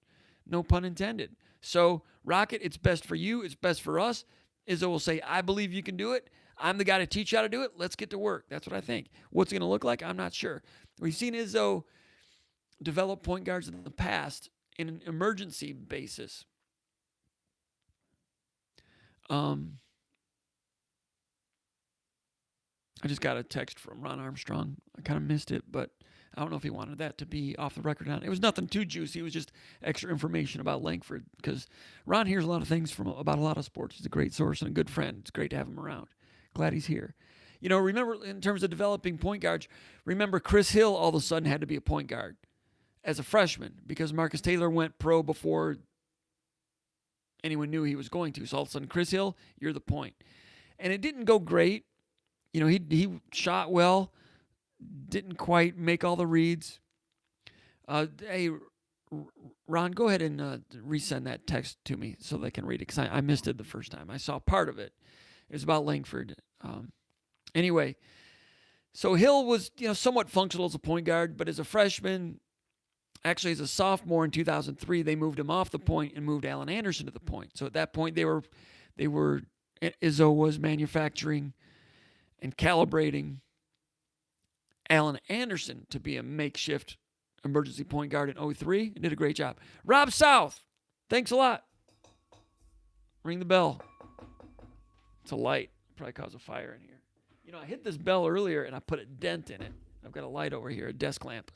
No pun intended. So, Rocket, it's best for you. It's best for us. Izzo will say, I believe you can do it. I'm the guy to teach you how to do it. Let's get to work. That's what I think. What's it going to look like? I'm not sure. We've seen Izzo developed point guards in the past in an emergency basis. I just got a text from Ron Armstrong. I kind of missed it, but I don't know if he wanted that to be off the record or not. It was nothing too juicy. It was just extra information about Langford, because Ron hears a lot of things about a lot of sports. He's a great source and a good friend. It's great to have him around. Glad he's here. Remember, in terms of developing point guards, remember Chris Hill all of a sudden had to be a point guard as a freshman because Marcus Taylor went pro before anyone knew he was going to. So all of a sudden, Chris Hill, you're the point. And it didn't go great. He shot well, didn't quite make all the reads. Hey, Ron, go ahead and resend that text to me so they can read it, because I missed it the first time. I saw part of it. It was about Langford. Anyway, so Hill was somewhat functional as a point guard, but as a freshman, actually as a sophomore in 2003, they moved him off the point and moved Alan Anderson to the point. So at that point, Izzo was manufacturing and calibrating Alan Anderson to be a makeshift emergency point guard in 2003, and did a great job. Rob South, thanks a lot. Ring the bell. It's a light. Probably cause a fire in here. I hit this bell earlier and I put a dent in it. I've got a light over here, a desk lamp.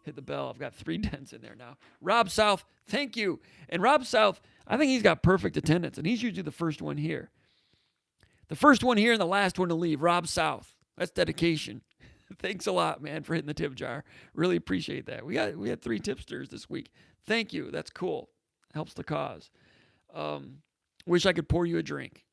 Hit the bell. I've got 3 dents in there now. Rob South, thank you. And Rob South, I think he's got perfect attendance, and he's usually the first one here. The first one here and the last one to leave. Rob South. That's dedication. Thanks a lot, man, for hitting the tip jar. Really appreciate that. We had 3 tipsters this week. Thank you. That's cool. Helps the cause. Wish I could pour you a drink.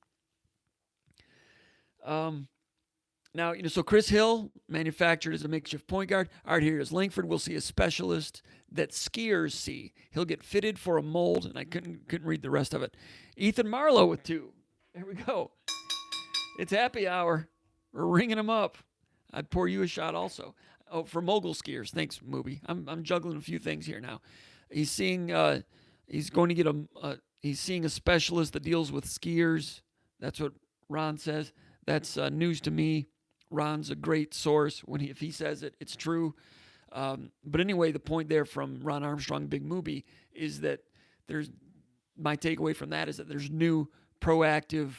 Now, so Chris Hill, manufactured as a makeshift point guard. All right, here is Langford. We'll see a specialist that skiers see. He'll get fitted for a mold, and I couldn't read the rest of it. Ethan Marlowe with 2. There we go. It's happy hour. We're ringing him up. I'd pour you a shot also. Oh, for mogul skiers. Thanks, Mooby. I'm juggling a few things here now. He's seeing. He's going to get he's seeing a specialist that deals with skiers. That's what Ron says. That's news to me. Ron's a great source. If he says it, it's true. But anyway, the point there from Ron Armstrong, Big Mooby, is that my takeaway from that is that there's new proactive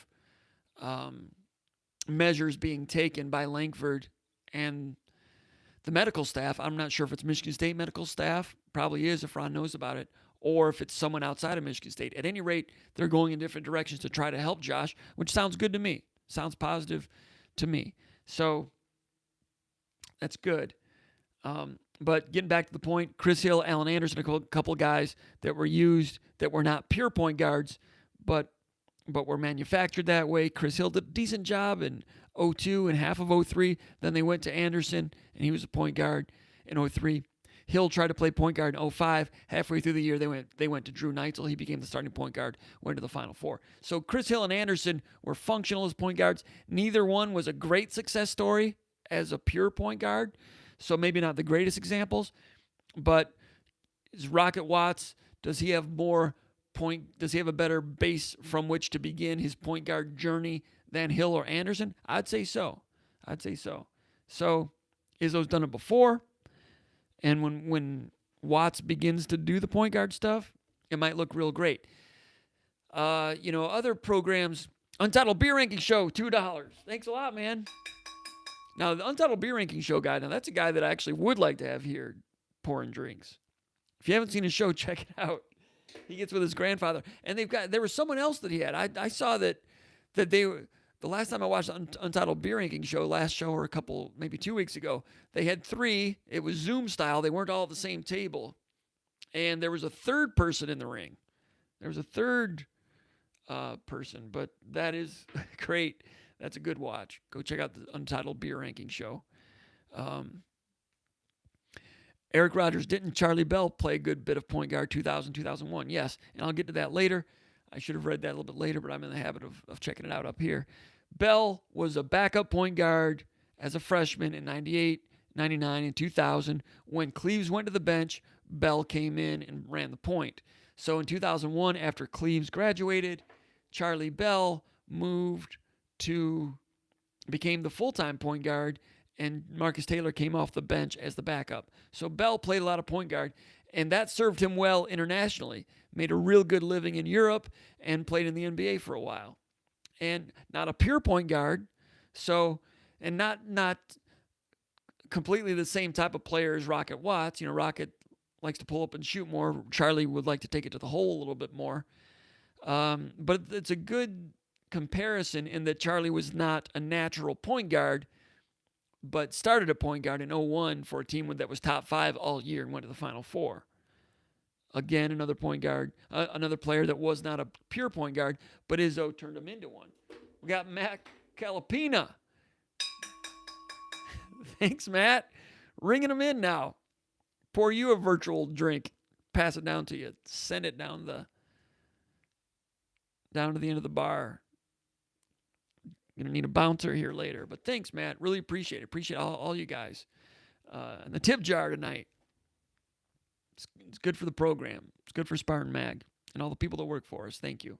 measures being taken by Langford and the medical staff. I'm not sure if it's Michigan State medical staff. Probably is if Ron knows about it. Or if it's someone outside of Michigan State. At any rate, they're going in different directions to try to help Josh, which sounds good to me. Sounds positive to me. So that's good. But getting back to the point, Chris Hill, Alan Anderson, a couple guys that were used that were not pure point guards, but were manufactured that way. Chris Hill did a decent job in 2002 and half of 2003. Then they went to Anderson, and he was a point guard in 2003. Hill tried to play point guard in 2005. Halfway through the year, they went to Drew Neitzel. He became the starting point guard, went to the Final Four. So Chris Hill and Anderson were functional as point guards. Neither one was a great success story as a pure point guard, so maybe not the greatest examples. But is Rocket Watts, does he have a better base from which to begin his point guard journey than Hill or Anderson? I'd say so. So Izzo's done it before. And when Watts begins to do the point guard stuff, it might look real great. Other programs, Untitled Beer Ranking Show, $2. Thanks a lot, man. Now, the Untitled Beer Ranking Show guy, that's a guy that I actually would like to have here pouring drinks. If you haven't seen his show, check it out. He gets with his grandfather. And there was someone else that he had. I saw that they the last time I watched the Untitled Beer Ranking Show, last show or maybe 2 weeks ago, they had 3. It was Zoom style. They weren't all at the same table. And there was a third person in the ring. There was a third person, but that is great. That's a good watch. Go check out the Untitled Beer Ranking Show. Eric Rogers, didn't Charlie Bell play a good bit of point guard 2000, 2001? Yes, and I'll get to that later. I should have read that a little bit later, but I'm in the habit of checking it out up here. Bell was a backup point guard as a freshman in 98, 99, and 2000. When Cleaves went to the bench, Bell came in and ran the point. So in 2001, after Cleaves graduated, Charlie Bell became the full-time point guard, and Marcus Taylor came off the bench as the backup. So Bell played a lot of point guard, and that served him well internationally. Made a real good living in Europe and played in the NBA for a while. And not a pure point guard, and not completely the same type of player as Rocket Watts. Rocket likes to pull up and shoot more. Charlie would like to take it to the hole a little bit more. But it's a good comparison in that Charlie was not a natural point guard, but started at point guard in 01 for a team that was top 5 all year and went to the Final Four. Again, another point guard, another player that was not a pure point guard, but Izzo turned him into one. We got Matt Calapina. Thanks, Matt. Ringing him in now. Pour you a virtual drink. Pass it down to you. Send it down to the end of the bar. Gonna need a bouncer here later. But thanks, Matt. Really appreciate it. Appreciate all you guys. And the tip jar tonight. It's good for the program. It's good for SpartanMag and all the people that work for us. Thank you.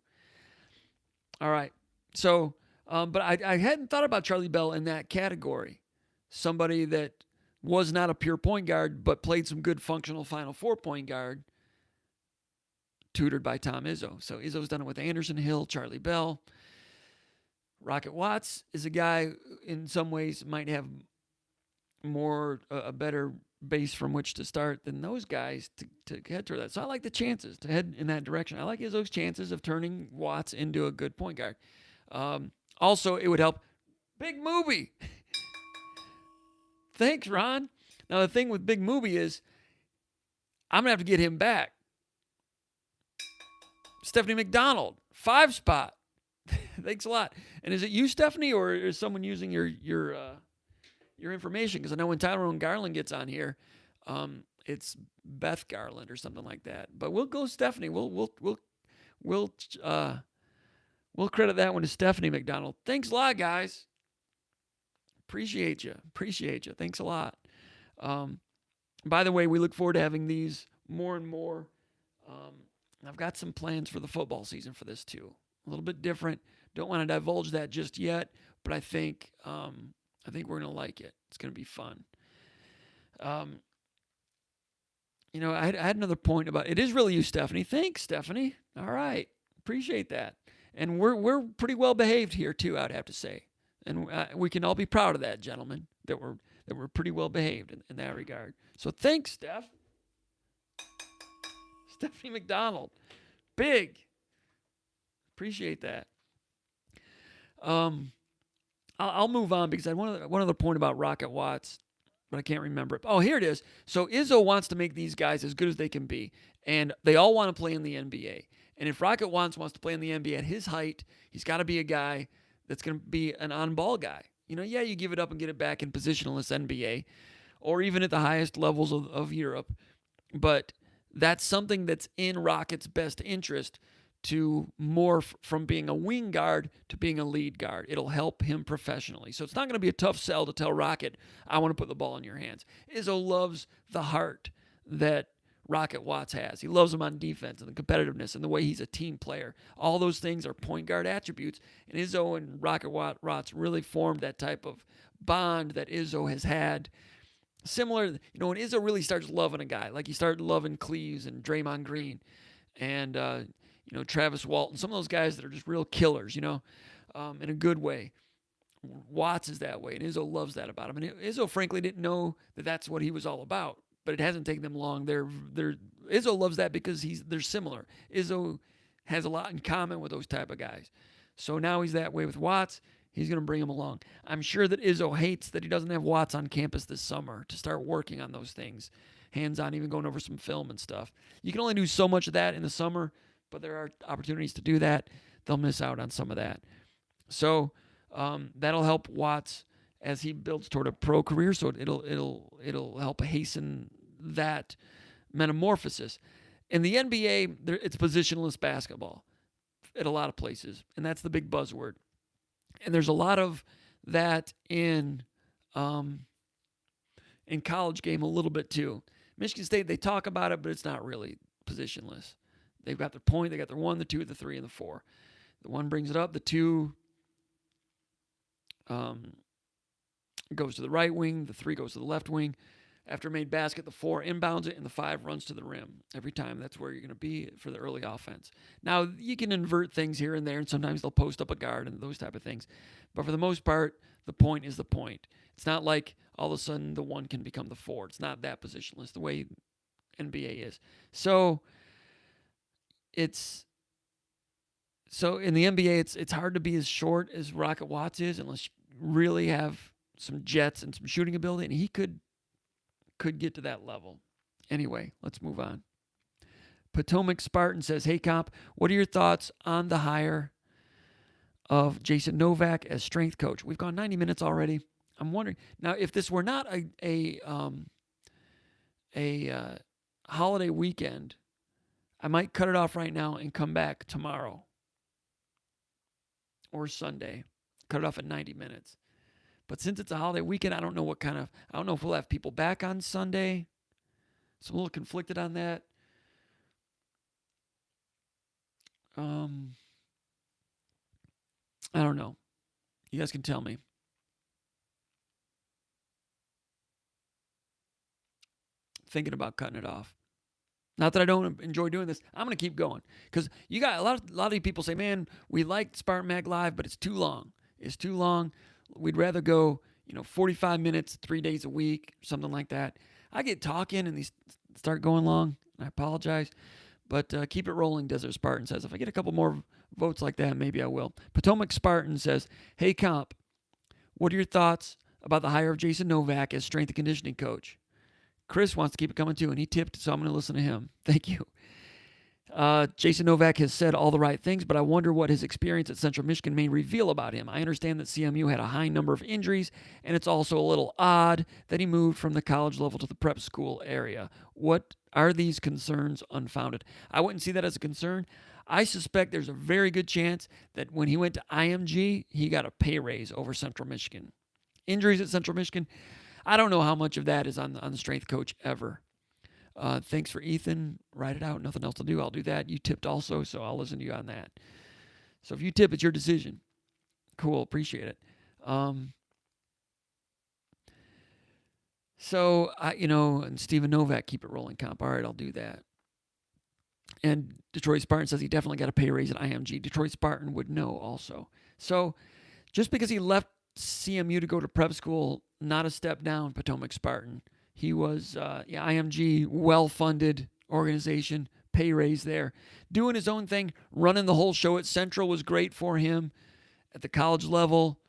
All right. So, but I hadn't thought about Charlie Bell in that category. Somebody that was not a pure point guard, but played some good functional Final Four point guard, tutored by Tom Izzo. So Izzo's done it with Anderson Hill, Charlie Bell. Rocket Watts is a guy in some ways might have a better base from which to start than those guys to head toward that. So I like the chances to head in that direction. I like Izzo's chances of turning Watts into a good point guard. Also, it would help. Big Movie. Thanks, Ron. Now, the thing with Big Movie is I'm going to have to get him back. Stephanie McDonald, 5 spot. Thanks a lot. And is it you, Stephanie, or is someone using your information? Because I know when Tyrone Garland gets on here, it's Beth Garland or something like that. But we'll go Stephanie. We'll credit that one to Stephanie McDonald. Thanks a lot, guys. Appreciate you. Thanks a lot. By the way, we look forward to having these more and more. I've got some plans for the football season for this too. A little bit different. Don't want to divulge that just yet, but I think we're going to like it. It's going to be fun. I had another point about it. Is really you, Stephanie. Thanks, Stephanie. All right. Appreciate that. And we're pretty well behaved here too, I'd have to say. And we can all be proud of that, gentlemen, that we're pretty well behaved in that regard. So thanks, Steph. Stephanie McDonald. Big. Appreciate that. I'll move on because I had one other point about Rocket Watts, but I can't remember it. Oh, here it is. So Izzo wants to make these guys as good as they can be, and they all want to play in the NBA. And if Rocket Watts wants to play in the NBA at his height, he's got to be a guy that's going to be an on-ball guy. You give it up and get it back in positionless NBA, or even at the highest levels of Europe. But that's something that's in Rocket's best interest to morph from being a wing guard to being a lead guard. It'll help him professionally. So it's not going to be a tough sell to tell Rocket, I want to put the ball in your hands. Izzo loves the heart that Rocket Watts has. He loves him on defense and the competitiveness and the way he's a team player. All those things are point guard attributes. And Izzo and Rocket Watts really formed that type of bond that Izzo has had. Similar, when Izzo really starts loving a guy, like he started loving Cleaves and Draymond Green and, Travis Walton, some of those guys that are just real killers, in a good way. Watts is that way, and Izzo loves that about him. And Izzo, frankly, didn't know that that's what he was all about, but it hasn't taken them long. Izzo loves that because they're similar. Izzo has a lot in common with those type of guys. So now he's that way with Watts. He's going to bring him along. I'm sure that Izzo hates that he doesn't have Watts on campus this summer to start working on those things, hands-on, even going over some film and stuff. You can only do so much of that in the summer, but there are opportunities to do that. They'll miss out on some of that. So that'll help Watts as he builds toward a pro career. So it'll help hasten that metamorphosis. In the NBA, it's positionless basketball at a lot of places, and that's the big buzzword. And there's a lot of that in college game a little bit too. Michigan State, they talk about it, but it's not really positionless. They've got their point, they got their 1, the 2, the 3, and the 4. The 1 brings it up, the 2 goes to the right wing, the 3 goes to the left wing. After made basket, the 4 inbounds it, and the 5 runs to the rim. Every time, that's where you're going to be for the early offense. Now, you can invert things here and there, and sometimes they'll post up a guard and those type of things. But for the most part, the point is the point. It's not like all of a sudden the 1 can become the 4. It's not that positionless the way NBA is. So in the NBA, it's hard to be as short as Rocket Watts is unless you really have some jets and some shooting ability, and he could get to that level. Anyway, let's move on. Potomac Spartan says, hey, Comp, what are your thoughts on the hire of Jason Novak as strength coach? We've gone 90 minutes already. I'm wondering, now, if this were not a holiday weekend, I might cut it off right now and come back tomorrow or Sunday. Cut it off at 90 minutes. But since it's a holiday weekend, I don't know if we'll have people back on Sunday. So I'm a little conflicted on that. I don't know. You guys can tell me. Thinking about cutting it off. Not that I don't enjoy doing this. I'm going to keep going. Because you got a lot of you people say, man, we like SpartanMag Live, but it's too long. It's too long. We'd rather go, 45 minutes, 3 days a week, something like that. I get talking and these start going long. I apologize. But keep it rolling, Desert Spartan says. If I get a couple more votes like that, maybe I will. Potomac Spartan says, hey, Comp, what are your thoughts about the hire of Jason Novak as strength and conditioning coach? Chris wants to keep it coming too, and he tipped, so I'm going to listen to him. Thank you. Jason Novak has said all the right things, but I wonder what his experience at Central Michigan may reveal about him. I understand that CMU had a high number of injuries, and it's also a little odd that he moved from the college level to the prep school area. What are these concerns unfounded? I wouldn't see that as a concern. I suspect there's a very good chance that when he went to IMG, he got a pay raise over Central Michigan. Injuries at Central Michigan, I don't know how much of that is on the strength coach ever. Thanks for Ethan. Write it out. Nothing else to do. I'll do that. You tipped also, so I'll listen to you on that. So if you tip, it's your decision. Cool. Appreciate it. And Steven Novak, keep it rolling, Comp. All right, I'll do that. And Detroit Spartan says he definitely got a pay raise at IMG. Detroit Spartan would know also. So just because he left CMU to go to prep school, not a step down, Potomac Spartan. He was, IMG, well-funded organization, pay raise there. Doing his own thing, running the whole show at Central was great for him at the college level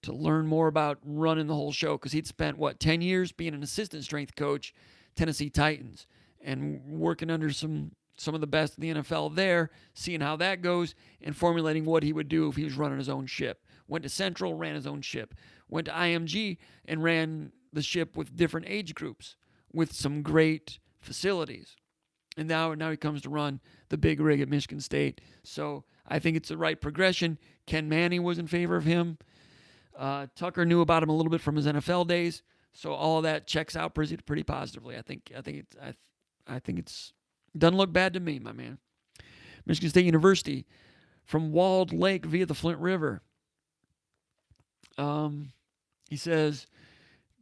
to learn more about running the whole show because he'd spent, 10 years being an assistant strength coach, Tennessee Titans, and working under some of the best in the NFL there, seeing how that goes, and formulating what he would do if he was running his own ship. Went to Central, ran his own ship. Went to IMG and ran the ship with different age groups with some great facilities. And now he comes to run the big rig at Michigan State. So I think it's the right progression. Ken Manning was in favor of him. Tucker knew about him a little bit from his NFL days. So all of that checks out pretty positively. I think it's doesn't look bad to me, my man. Michigan State University from Walled Lake via the Flint River. He says,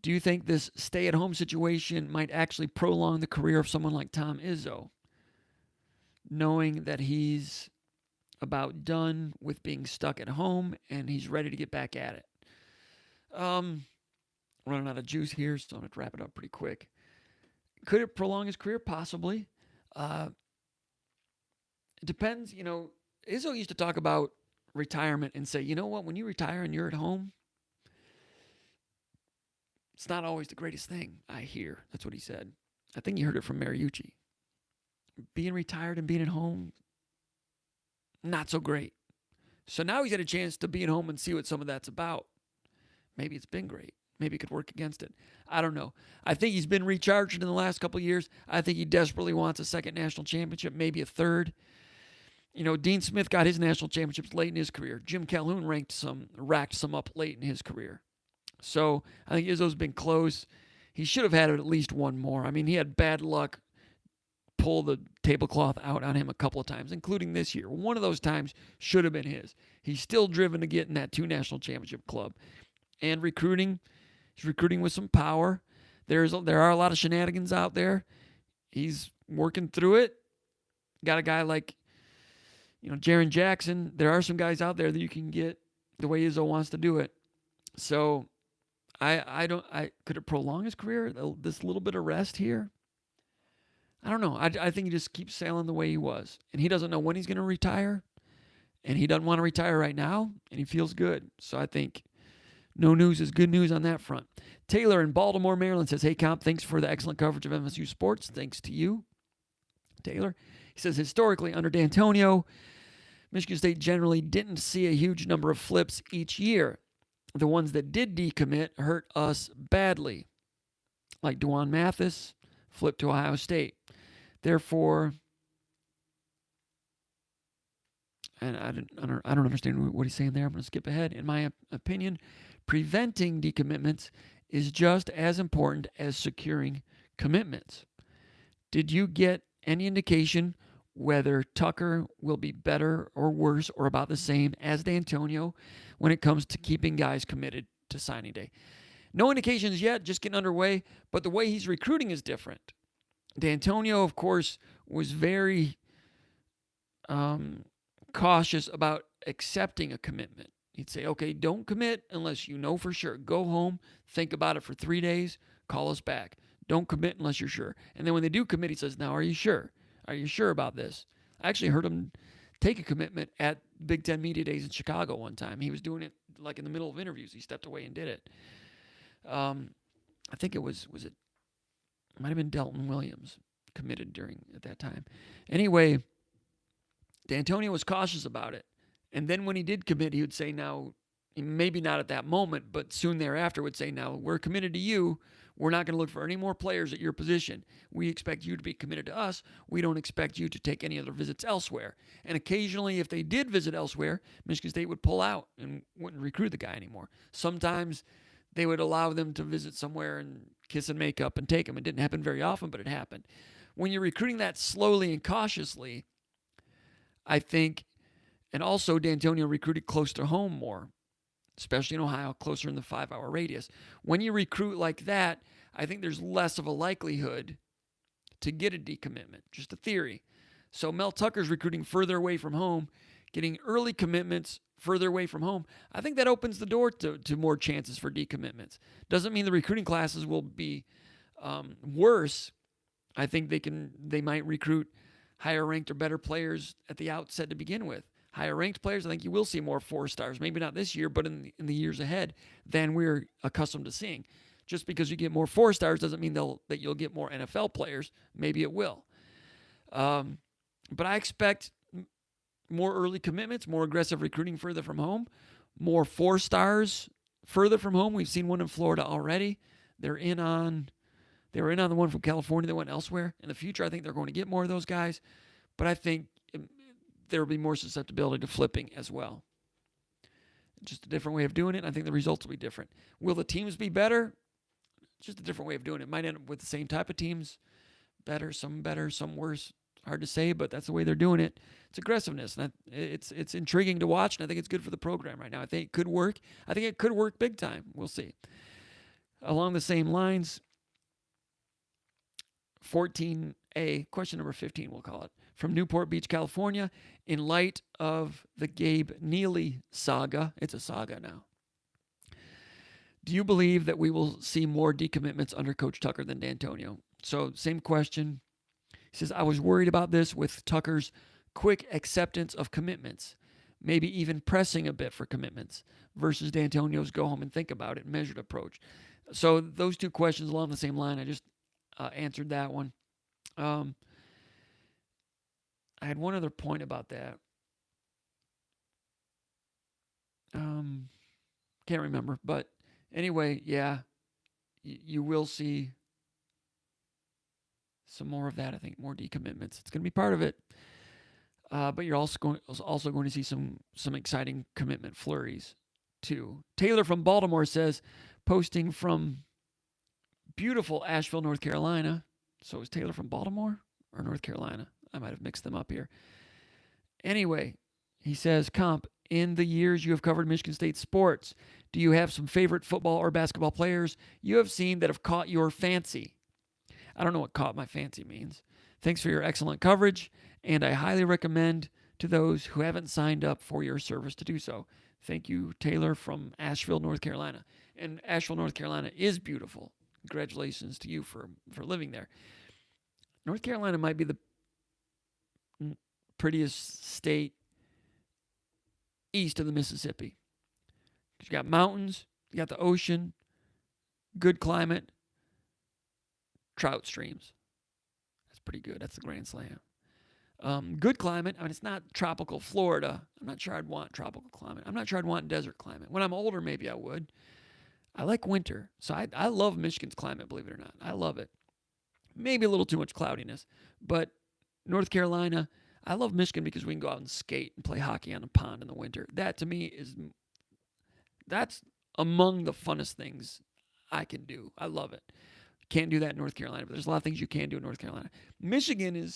do you think this stay-at-home situation might actually prolong the career of someone like Tom Izzo, knowing that he's about done with being stuck at home and he's ready to get back at it? Running out of juice here, so I'm going to wrap it up pretty quick. Could it prolong his career? Possibly. It depends. Izzo used to talk about retirement and say, you know what, when you retire and you're at home, it's not always the greatest thing, I hear. That's what he said. I think you heard it from Mariucci. Being retired and being at home, not so great. So now he's had a chance to be at home and see what some of that's about. Maybe it's been great. Maybe it could work against it. I don't know. I think he's been recharged in the last couple of years. I think he desperately wants a second national championship, maybe a third. Dean Smith got his national championships late in his career. Jim Calhoun racked some up late in his career. So I think Izzo's been close. He should have had at least one more. I mean, he had bad luck pull the tablecloth out on him a couple of times, including this year. One of those times should have been his. He's still driven to get in that 2 national championship club. And recruiting He's recruiting with some power. There are a lot of shenanigans out there. He's working through it. Got a guy like, Jaren Jackson. There are some guys out there that you can get the way Izzo wants to do it. So could it prolong his career? This little bit of rest here? I don't know. I think he just keeps sailing the way he was. And he doesn't know when he's going to retire. And he doesn't want to retire right now. And he feels good. So I think no news is good news on that front. Taylor in Baltimore, Maryland says, "Hey, Comp, thanks for the excellent coverage of MSU sports." Thanks to you, Taylor. He says, historically, under D'Antonio, Michigan State generally didn't see a huge number of flips each year. The ones that did decommit hurt us badly, like Dwan Mathis flipped to Ohio State. Therefore, and I don't understand what he's saying there. I'm going to skip ahead. In my opinion, preventing decommitments is just as important as securing commitments. Did you get any indication whether Tucker will be better or worse or about the same as D'Antonio when it comes to keeping guys committed to signing day? No indications yet, just getting underway, but the way he's recruiting is different. D'Antonio, of course, was very cautious about accepting a commitment. He'd say, okay, don't commit unless you know for sure. Go home, think about it for 3 days, call us back. Don't commit unless you're sure. And then when they do commit, he says, now, are you sure? Are you sure about this? I actually heard him take a commitment at Big Ten Media Days in Chicago one time. He was doing it like in the middle of interviews. He stepped away and did it. I think it might have been Delton Williams committed at that time. Anyway, D'Antonio was cautious about it. And then when he did commit, he would say, now, maybe not at that moment, but soon thereafter would say, now, we're committed to you. We're not going to look for any more players at your position. We expect you to be committed to us. We don't expect you to take any other visits elsewhere. And occasionally, if they did visit elsewhere, Michigan State would pull out and wouldn't recruit the guy anymore. Sometimes they would allow them to visit somewhere and kiss and make up and take him. It didn't happen very often, but it happened. When you're recruiting that slowly and cautiously, I think, and also D'Antonio recruited close to home more, especially in Ohio, closer in the 5-hour radius. When you recruit like that, I think there's less of a likelihood to get a decommitment, just a theory. So Mel Tucker's recruiting further away from home, getting early commitments further away from home. I think that opens the door to more chances for decommitments. Doesn't mean the recruiting classes will be worse. I think they might recruit higher ranked or better players at the outset to begin with. Higher ranked players, I think you will see more 4-stars, maybe not this year, but in the years ahead than we're accustomed to seeing. Just because you get more 4-stars doesn't mean that you'll get more NFL players. Maybe it will. But I expect more early commitments, more aggressive recruiting further from home, more 4-stars further from home. We've seen one in Florida already. They were in on the one from California that went elsewhere. In the future, I think they're going to get more of those guys. But I think there will be more susceptibility to flipping as well. Just a different way of doing it. I think the results will be different. Will the teams be better? Just a different way of doing it. Might end up with the same type of teams. Better, some worse. Hard to say, but that's the way they're doing it. It's aggressiveness. And it's intriguing to watch, and I think it's good for the program right now. I think it could work. I think it could work big time. We'll see. Along the same lines, 14A, question number 15, we'll call it, from Newport Beach, California. In light of the Gabe Neely saga, it's a saga now, do you believe that we will see more decommitments under Coach Tucker than D'Antonio? So same question. He says, I was worried about this with Tucker's quick acceptance of commitments, maybe even pressing a bit for commitments, versus D'Antonio's go home and think about it, measured approach. So those two questions along the same line, I just answered that one. I had one other point about that. Can't remember, but anyway, yeah, you will see some more of that. I think more decommitments. It's going to be part of it, but you're also going to see some exciting commitment flurries too. Taylor from Baltimore says, posting from beautiful Asheville, North Carolina. So is Taylor from Baltimore or North Carolina? I might have mixed them up here. Anyway, he says, Comp, in the years you have covered Michigan State sports? Do you have some favorite football or basketball players you have seen that have caught your fancy? I don't know what caught my fancy means. Thanks for your excellent coverage, and I highly recommend to those who haven't signed up for your service to do so. Thank you, Taylor from Asheville, North Carolina. And Asheville, North Carolina is beautiful. Congratulations to you for living there. North Carolina might be the prettiest state east of the Mississippi. You got mountains, you got the ocean, good climate, trout streams. That's pretty good. That's the Grand Slam. Good climate. I mean, it's not tropical Florida. I'm not sure I'd want tropical climate. I'm not sure I'd want desert climate. When I'm older, maybe I would. I like winter. So I love Michigan's climate, believe it or not. I love it. Maybe a little too much cloudiness. But North Carolina, I love Michigan because we can go out and skate and play hockey on a pond in the winter. That, to me, that's among the funnest things I can do. I love it. Can't do that in North Carolina, but there's a lot of things you can do in North Carolina. Michigan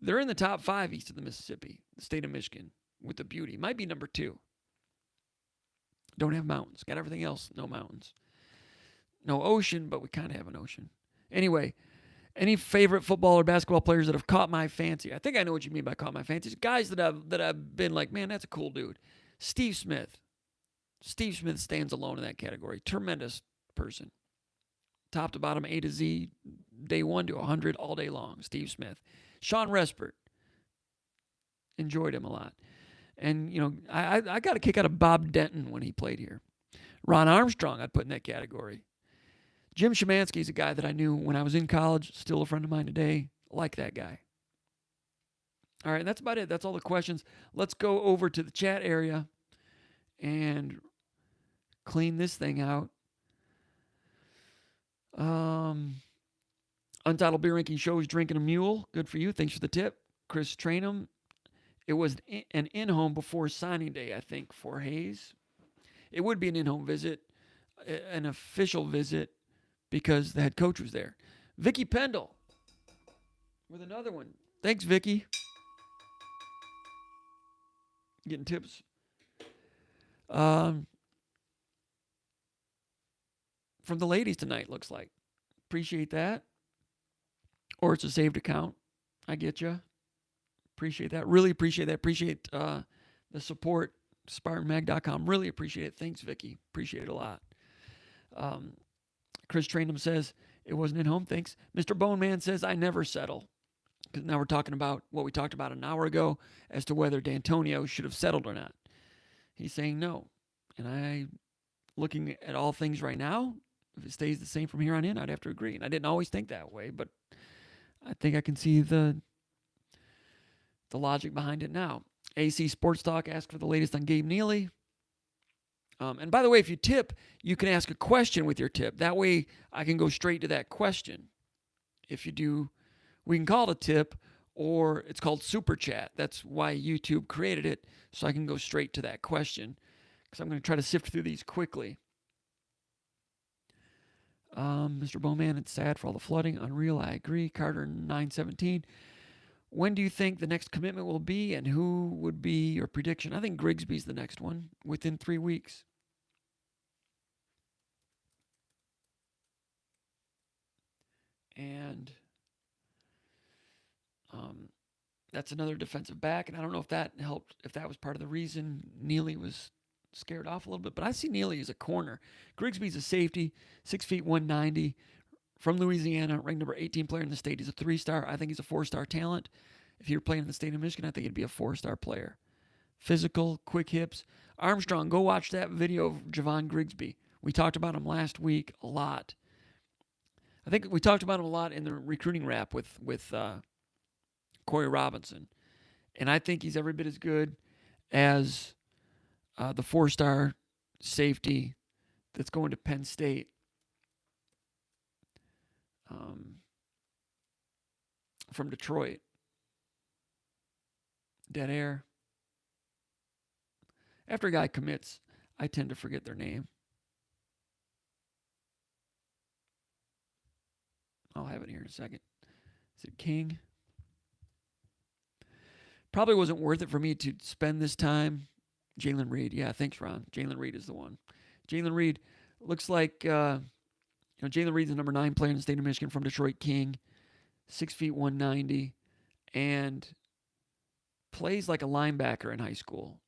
they're in the top 5 east of the Mississippi, the state of Michigan, with the beauty. Might be number 2. Don't have mountains. Got everything else, no mountains. No ocean, but we kind of have an ocean. Anyway, any favorite football or basketball players that have caught my fancy? I think I know what you mean by caught my fancy. Guys that I've been like, man, that's a cool dude. Steve Smith. Steve Smith stands alone in that category. Tremendous person. Top to bottom, A to Z, day 1 to 100, all day long. Steve Smith. Sean Respert. Enjoyed him a lot. And, I got a kick out of Bob Denton when he played here. Ron Armstrong I'd put in that category. Jim Szymanski's a guy that I knew when I was in college, still a friend of mine today. Like that guy. All right, that's about it. That's all the questions. Let's go over to the chat area and clean this thing out. Untitled Beer Ranking Show is drinking a mule. Good for you. Thanks for the tip. Chris Trainham. It was an in-home before signing day, I think, for Hayes. It would be an in-home visit, an official visit, because the head coach was there. Vicky Pendle with another one. Thanks, Vicky. Getting tips. From the ladies tonight, looks like. Appreciate that. Or it's a saved account. I get you. Appreciate that. Really appreciate that. Appreciate the support. SpartanMag.com. Really appreciate it. Thanks, Vicky. Appreciate it a lot. Chris Trainham says, it wasn't at home. Thanks. Mr. Bone Man says, I never settle. Because now we're talking about what we talked about an hour ago as to whether D'Antonio should have settled or not. He's saying no. And looking at all things right now, if it stays the same from here on in, I'd have to agree. And I didn't always think that way, but I think I can see the logic behind it now. AC Sports Talk asked for the latest on Gabe Neely. And by the way, if you tip, you can ask a question with your tip. That way I can go straight to that question. If you do, we can call it a tip, or it's called Super Chat. That's why YouTube created it, so I can go straight to that question. Because I'm going to try to sift through these quickly. Mr. Bowman, it's sad for all the flooding. Unreal, I agree. Carter 917. When do you think the next commitment will be, and who would be your prediction? I think Grigsby's the next one, within 3 weeks. And that's another defensive back, and I don't know if that helped, if that was part of the reason Neely was scared off a little bit, but I see Neely as a corner. Grigsby's a safety, 6 feet 190, from Louisiana, ranked number 18 player in the state. He's a 3-star. I think he's a 4-star talent. If you're playing in the state of Michigan, I think he'd be a 4-star player. Physical, quick hips. Armstrong, go watch that video of Javon Grigsby. We talked about him last week a lot. I think we talked about him a lot in the recruiting wrap with Corey Robinson. And I think he's every bit as good as the 4-star safety that's going to Penn State. From Detroit. Dead air. After a guy commits, I tend to forget their name. I'll have it here in a second. Is it King? Probably wasn't worth it for me to spend this time Jalen Reed. Yeah, thanks, Ron. Jalen Reed is the one. Jalen Reed looks like Jalen Reed's the number 9 player in the state of Michigan from Detroit King, 6 feet 190, and plays like a linebacker in high school.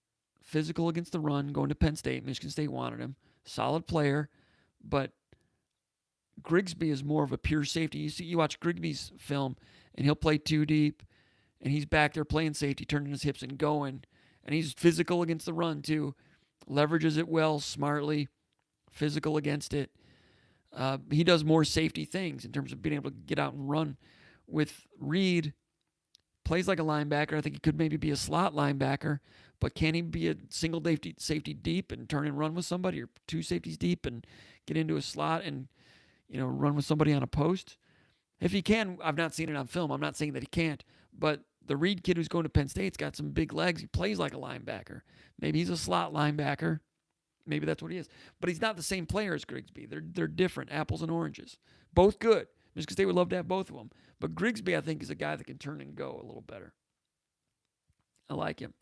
Physical against the run, going to Penn State. Michigan State wanted him. Solid player, but Grigsby is more of a pure safety. You watch Grigsby's film, and he'll play too deep, and he's back there playing safety, turning his hips and going. And he's physical against the run, too. Leverages it well, smartly, physical against it. He does more safety things in terms of being able to get out and run. With Reed, plays like a linebacker. I think he could maybe be a slot linebacker, but can he be a single safety deep and turn and run with somebody, or 2 safeties deep and get into a slot and run with somebody on a post? If he can, I've not seen it on film. I'm not saying that he can't, but the Reed kid who's going to Penn State's got some big legs. He plays like a linebacker. Maybe he's a slot linebacker. Maybe that's what he is. But he's not the same player as Grigsby. They're different, apples and oranges. Both good. Michigan State would love to have both of them. But Grigsby, I think, is a guy that can turn and go a little better. I like him.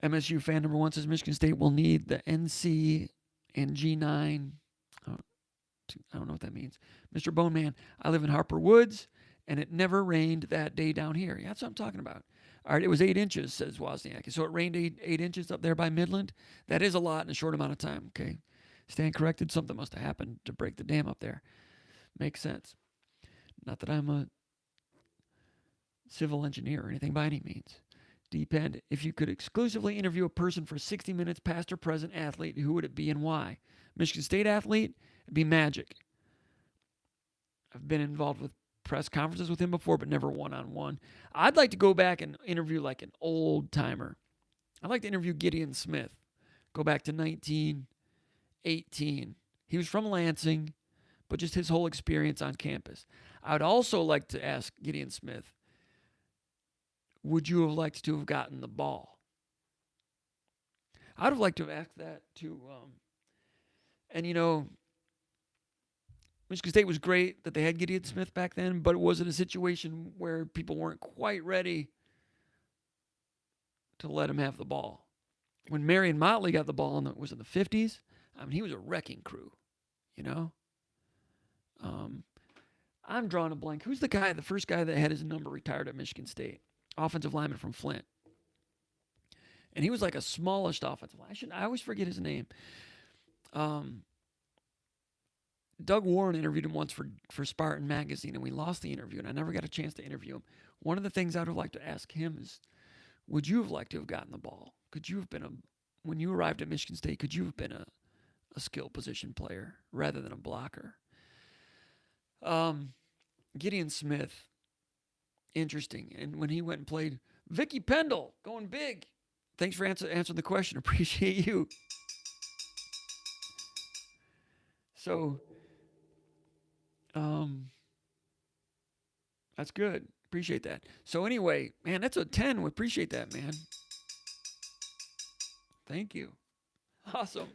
MSU fan number 1 says Michigan State will need the NC and G9. I don't know what that means. Mr. Boneman, I live in Harper Woods, and it never rained that day down here. Yeah, that's what I'm talking about. All right, it was 8 inches, says Wozniak. So it rained 8 inches up there by Midland. That is a lot in a short amount of time, okay? Stand corrected. Something must have happened to break the dam up there. Makes sense. Not that I'm a civil engineer or anything by any means. Deep end. If you could exclusively interview a person for 60 minutes, past or present athlete, who would it be and why? Michigan State athlete? It'd be Magic. I've been involved with press conferences with him before, but never one-on-one. I'd like to go back and interview like an old timer. I'd like to interview Gideon Smith. Go back to 1918. He was from Lansing, but just his whole experience on campus. I would also like to ask Gideon Smith, would you have liked to have gotten the ball? I'd have liked to have asked that to, Michigan State was great that they had Gideon Smith back then, but it wasn't a situation where people weren't quite ready to let him have the ball. When Marion Motley got the ball, was in the 50s, he was a wrecking crew, I'm drawing a blank. Who's the first guy that had his number retired at Michigan State? Offensive lineman from Flint. And he was like a smallish offensive lineman. I always forget his name. Doug Warren interviewed him once for Spartan Magazine, and we lost the interview, and I never got a chance to interview him. One of the things I would have liked to ask him is, would you have liked to have gotten the ball? Could you have been when you arrived at Michigan State, could you have been a skill position player rather than a blocker? Gideon Smith, interesting. And when he went and played, Vicky Pendle, going big. Thanks for answering the question. Appreciate you. So, that's good. Appreciate that. So anyway, man, that's a 10. We appreciate that, man. Thank you. Awesome.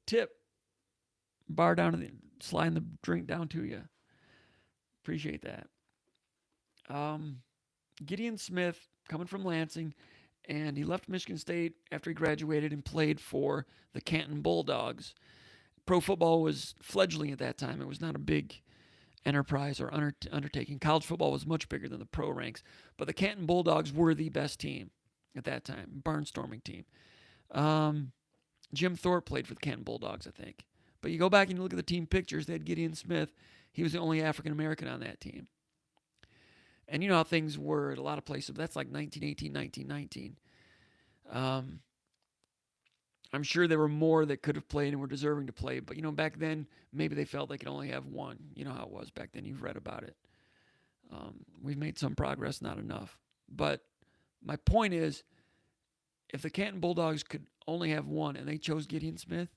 Tip. Bar down to sliding the drink down to you. Appreciate that. Gideon Smith, coming from Lansing, and he left Michigan State after he graduated and played for the Canton Bulldogs. Pro football was fledgling at that time. It was not a big enterprise or undertaking. College football was much bigger than the pro ranks, but the Canton Bulldogs were the best team at that time, barnstorming team. Jim Thorpe played for the Canton Bulldogs, I think. But you go back and you look at the team pictures, they had Gideon Smith. He was the only African-American on that team. And you know how things were at a lot of places. That's like 1918, 1919. I'm sure there were more that could have played and were deserving to play. But, back then, maybe they felt they could only have one. You know how it was back then. You've read about it. We've made some progress, not enough. But my point is, if the Canton Bulldogs could only have one and they chose Gideon Smith,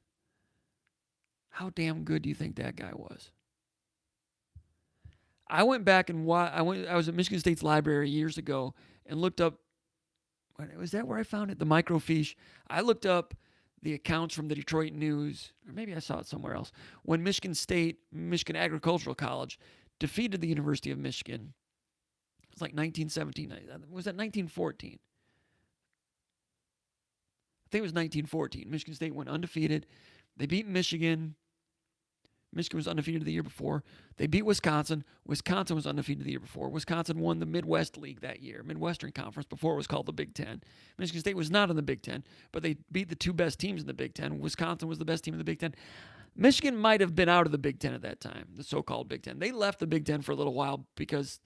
how damn good do you think that guy was? I went back and I was at Michigan State's library years ago and looked up. Was that where I found it? The microfiche. I looked up the accounts from the Detroit News, or maybe I saw it somewhere else, when Michigan State, Michigan Agricultural College, defeated the University of Michigan was like 1917. Was that 1914? I think it was 1914. Michigan State went undefeated. They beat Michigan. Michigan was undefeated the year before. They beat Wisconsin. Wisconsin was undefeated the year before. Wisconsin won the Midwest League that year, Midwestern Conference, before it was called the Big Ten. Michigan State was not in the Big Ten, but they beat the two best teams in the Big Ten. Wisconsin was the best team in the Big Ten. Michigan might have been out of the Big Ten at that time, the so-called Big Ten. They left the Big Ten for a little while because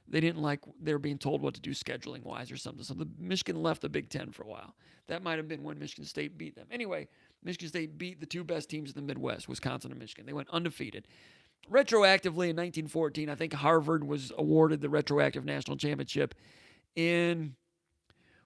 they didn't like they were being told what to do scheduling-wise or something. So Michigan left the Big Ten for a while. That might have been when Michigan State beat them. Anyway, Michigan State beat the two best teams in the Midwest, Wisconsin and Michigan. They went undefeated. Retroactively in 1914, I think Harvard was awarded the retroactive national championship in,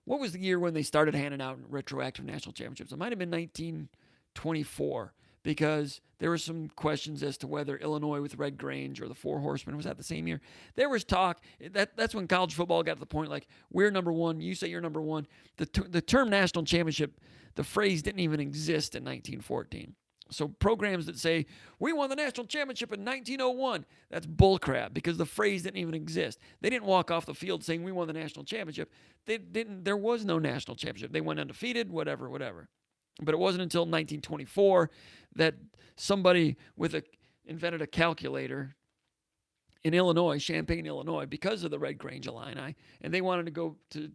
what was the year when they started handing out retroactive national championships? It might have been 1924. Because there were some questions as to whether Illinois with Red Grange or the Four Horsemen, was that the same year? There was talk. That's when college football got to the point like, we're number one, you say you're number one. The term national championship, the phrase didn't even exist in 1914. So programs that say, we won the national championship in 1901, that's bullcrap because the phrase didn't even exist. They didn't walk off the field saying we won the national championship. There was no national championship. They went undefeated, whatever. But it wasn't until 1924 that somebody invented a calculator in Illinois, Champaign, Illinois, because of the Red Grange Illini, and they wanted to go to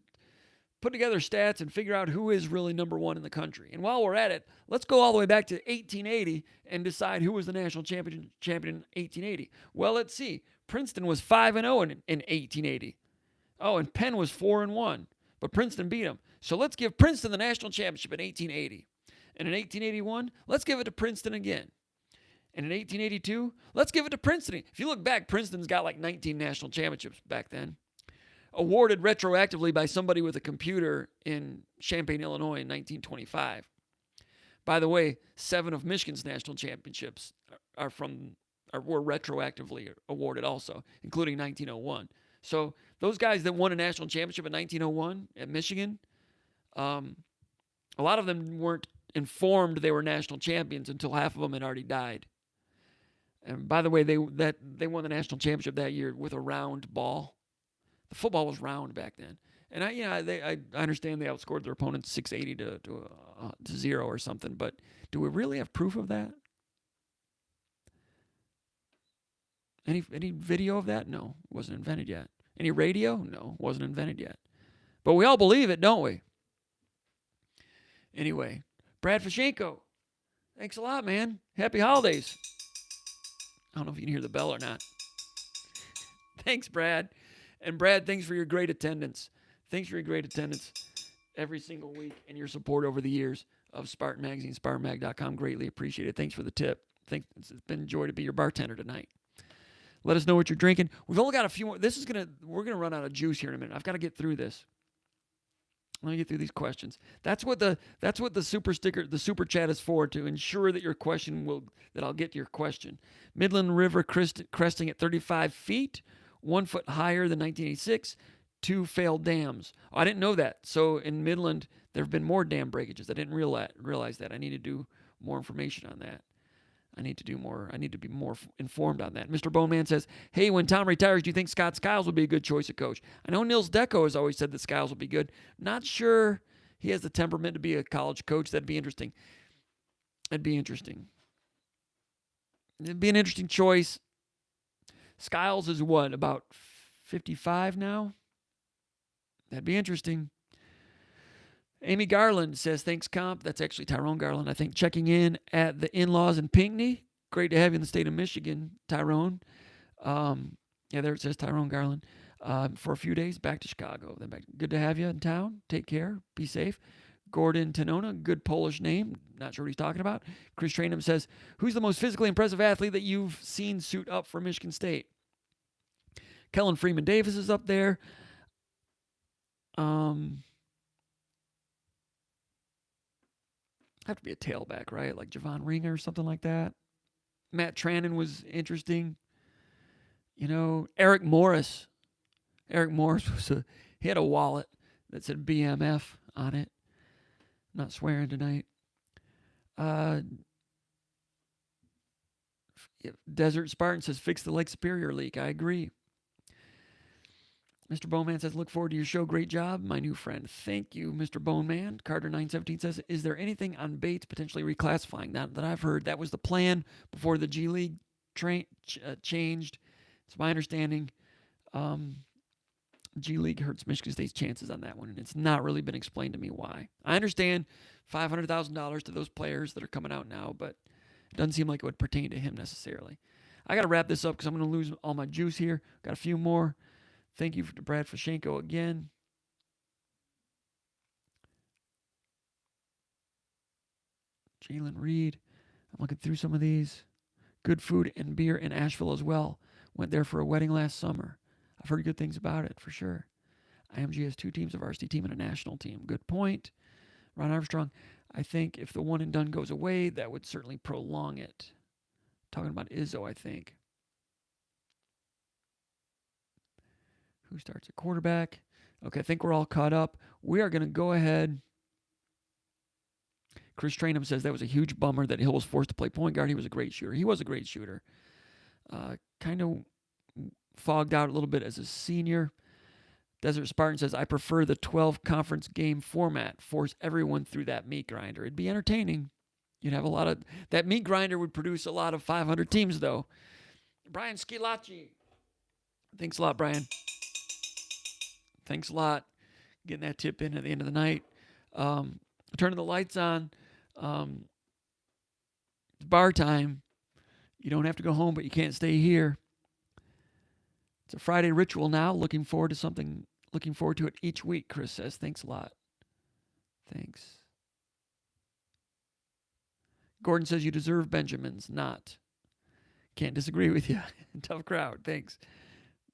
put together stats and figure out who is really number one in the country. And while we're at it, let's go all the way back to 1880 and decide who was the national champion in 1880. Well, let's see. Princeton was 5-0 in 1880. Oh, and Penn was 4-1, but Princeton beat them. So let's give Princeton the national championship in 1880. And in 1881, let's give it to Princeton again. And in 1882, let's give it to Princeton. If you look back, Princeton's got like 19 national championships back then. Awarded retroactively by somebody with a computer in Champaign, Illinois in 1925. By the way, 7 of Michigan's national championships were retroactively awarded also, including 1901. So those guys that won a national championship in 1901 at Michigan, a lot of them weren't informed they were national champions until half of them had already died. And by the way, they won the national championship that year with a round ball. The football was round back then. And I understand they outscored their opponents 680 to 0 or something, but do we really have proof of that? Any video of that? No, it wasn't invented yet. Any radio? No, it wasn't invented yet. But we all believe it, don't we? Anyway, Brad Fashenko, thanks a lot, man. Happy holidays. I don't know if you can hear the bell or not. Thanks, Brad. And Brad, thanks for your great attendance. Thanks for your great attendance every single week and your support over the years of Spartan Magazine, SpartanMag.com. Greatly appreciate it. Thanks for the tip. It's been a joy to be your bartender tonight. Let us know what you're drinking. We've only got a few more. We're gonna run out of juice here in a minute. I've got to get through this. Let me get through these questions. That's what the super sticker, the super chat is for, to ensure that that I'll get to your question. Midland River cresting at 35 feet, 1 foot higher than 1986, 2 failed dams. Oh, I didn't know that. So in Midland, there have been more dam breakages. I didn't realize that. I need to do more information on that. I need to be more informed on that. Mr. Bowman says, hey, when Tom retires, do you think Scott Skiles will be a good choice of coach? I know Nils Deco has always said that Skiles will be good. Not sure he has the temperament to be a college coach. That'd be interesting. It'd be an interesting choice. Skiles is what, about 55 now? That'd be interesting. Amy Garland says, thanks, Comp. That's actually Tyrone Garland, I think, checking in at the in-laws in Pinckney. Great to have you in the state of Michigan, Tyrone. There it says Tyrone Garland. For a few days, back to Chicago. Then back. Good to have you in town. Take care. Be safe. Gordon Tanona, good Polish name. Not sure what he's talking about. Chris Trainham says, who's the most physically impressive athlete that you've seen suit up for Michigan State? Kellen Freeman Davis is up there. Have to be a tailback, right? Like Javon Ringer or something like that. Matt Trannon was interesting. Eric Morris. Eric Morris he had a wallet that said BMF on it. I'm not swearing tonight. Desert Spartan says, fix the Lake Superior leak. I agree. Mr. Boneman says, look forward to your show. Great job, my new friend. Thank you, Mr. Boneman. Carter917 says, is there anything on Bates potentially reclassifying? Not that I've heard. That was the plan before the G League changed. It's my understanding. G League hurts Michigan State's chances on that one, and it's not really been explained to me why. I understand $500,000 to those players that are coming out now, but it doesn't seem like it would pertain to him necessarily. I got to wrap this up because I'm going to lose all my juice here. Got a few more. Thank you to Brad Fashenko again. Jalen Reed. I'm looking through some of these. Good food and beer in Asheville as well. Went there for a wedding last summer. I've heard good things about it, for sure. IMG has 2 teams, a varsity team and a national team. Good point. Ron Armstrong, I think if the one and done goes away, that would certainly prolong it. Talking about Izzo, I think. Who starts at quarterback? Okay, I think we're all caught up. We are going to go ahead. Chris Trainham says that was a huge bummer that Hill was forced to play point guard. He was a great shooter. He was a great shooter. Kind of fogged out a little bit as a senior. Desert Spartan says, I prefer the 12 conference game format. Force everyone through that meat grinder. It'd be entertaining. You'd have a lot of... That meat grinder would produce a lot of 500 teams, though. Brian Skilacci. Thanks a lot, Brian. Thanks a lot. Getting that tip in at the end of the night. Turning the lights on. It's bar time. You don't have to go home, but you can't stay here. It's a Friday ritual now. Looking forward to it each week, Chris says. Thanks a lot. Thanks. Gordon says you deserve Benjamins. Not. Can't disagree with you. Tough crowd. Thanks.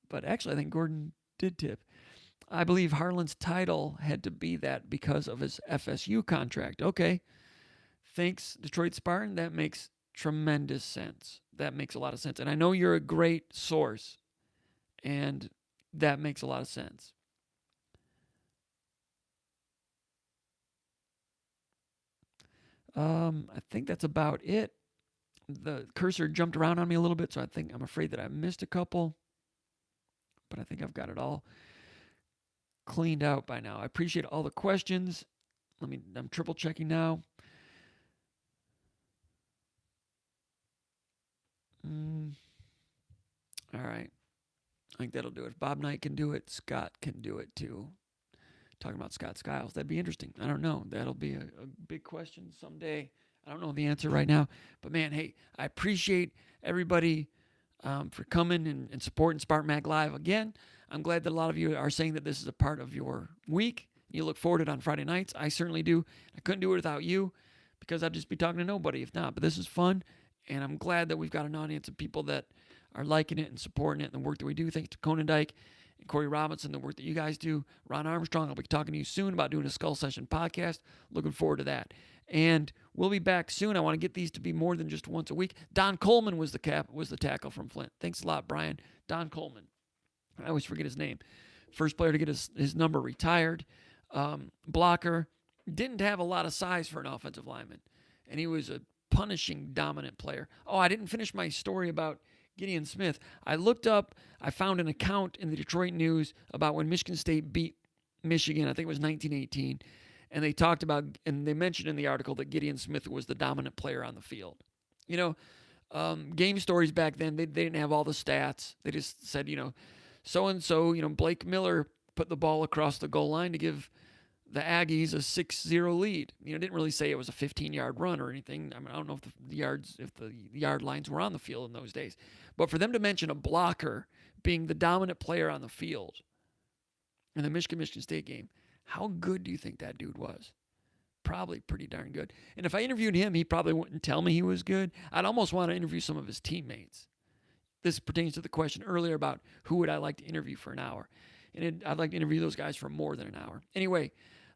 But actually, I think Gordon did tip. I believe Harlan's title had to be that because of his FSU contract. Okay. Thanks, Detroit Spartan. That makes tremendous sense. That makes a lot of sense. And I know you're a great source. And that makes a lot of sense. I think that's about it. The cursor jumped around on me a little bit, so I'm afraid that I missed a couple. But I think I've got it all cleaned out by now. I appreciate all the questions. I'm triple checking now. All right. I think that'll do it. If Bob Knight can do it, Scott can do it too. Talking about Scott Skiles. That'd be interesting. I don't know. That'll be a big question someday. I don't know the answer right now. But man, hey, I appreciate everybody for coming and supporting SpartanMag Live again. I'm glad that a lot of you are saying that this is a part of your week. You look forward to it on Friday nights. I certainly do. I couldn't do it without you because I'd just be talking to nobody if not. But this is fun, and I'm glad that we've got an audience of people that are liking it and supporting it and the work that we do. Thanks to Conan Dyke and Corey Robinson, the work that you guys do. Ron Armstrong, I'll be talking to you soon about doing a Skull Session podcast. Looking forward to that. And we'll be back soon. I want to get these to be more than just once a week. Don Coleman was the tackle from Flint. Thanks a lot, Brian. Don Coleman. I always forget his name. First player to get his number retired. Blocker. Didn't have a lot of size for an offensive lineman. And he was a punishing, dominant player. Oh, I didn't finish my story about Gideon Smith. I found an account in the Detroit News about when Michigan State beat Michigan. I think it was 1918. And they talked about, and they mentioned in the article that Gideon Smith was the dominant player on the field. Game stories back then, they didn't have all the stats. They just said, so-and-so, Blake Miller put the ball across the goal line to give the Aggies a 6-0 lead. Didn't really say it was a 15-yard run or anything. I don't know if the yard lines were on the field in those days. But for them to mention a blocker being the dominant player on the field in the Michigan State game, how good do you think that dude was? Probably pretty darn good. And if I interviewed him, he probably wouldn't tell me he was good. I'd almost want to interview some of his teammates. This pertains to the question earlier about who would I like to interview for an hour. And I'd like to interview those guys for more than an hour. Anyway,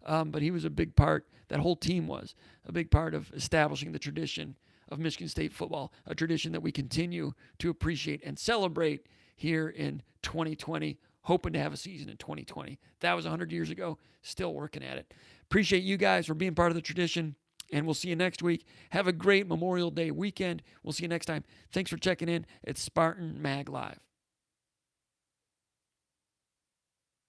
but he was a big part, that whole team was a big part of establishing the tradition of Michigan State football, a tradition that we continue to appreciate and celebrate here in 2020, hoping to have a season in 2020. That was 100 years ago, still working at it. Appreciate you guys for being part of the tradition, and we'll see you next week. Have a great Memorial Day weekend. We'll see you next time. Thanks for checking in. It's SpartanMag Live.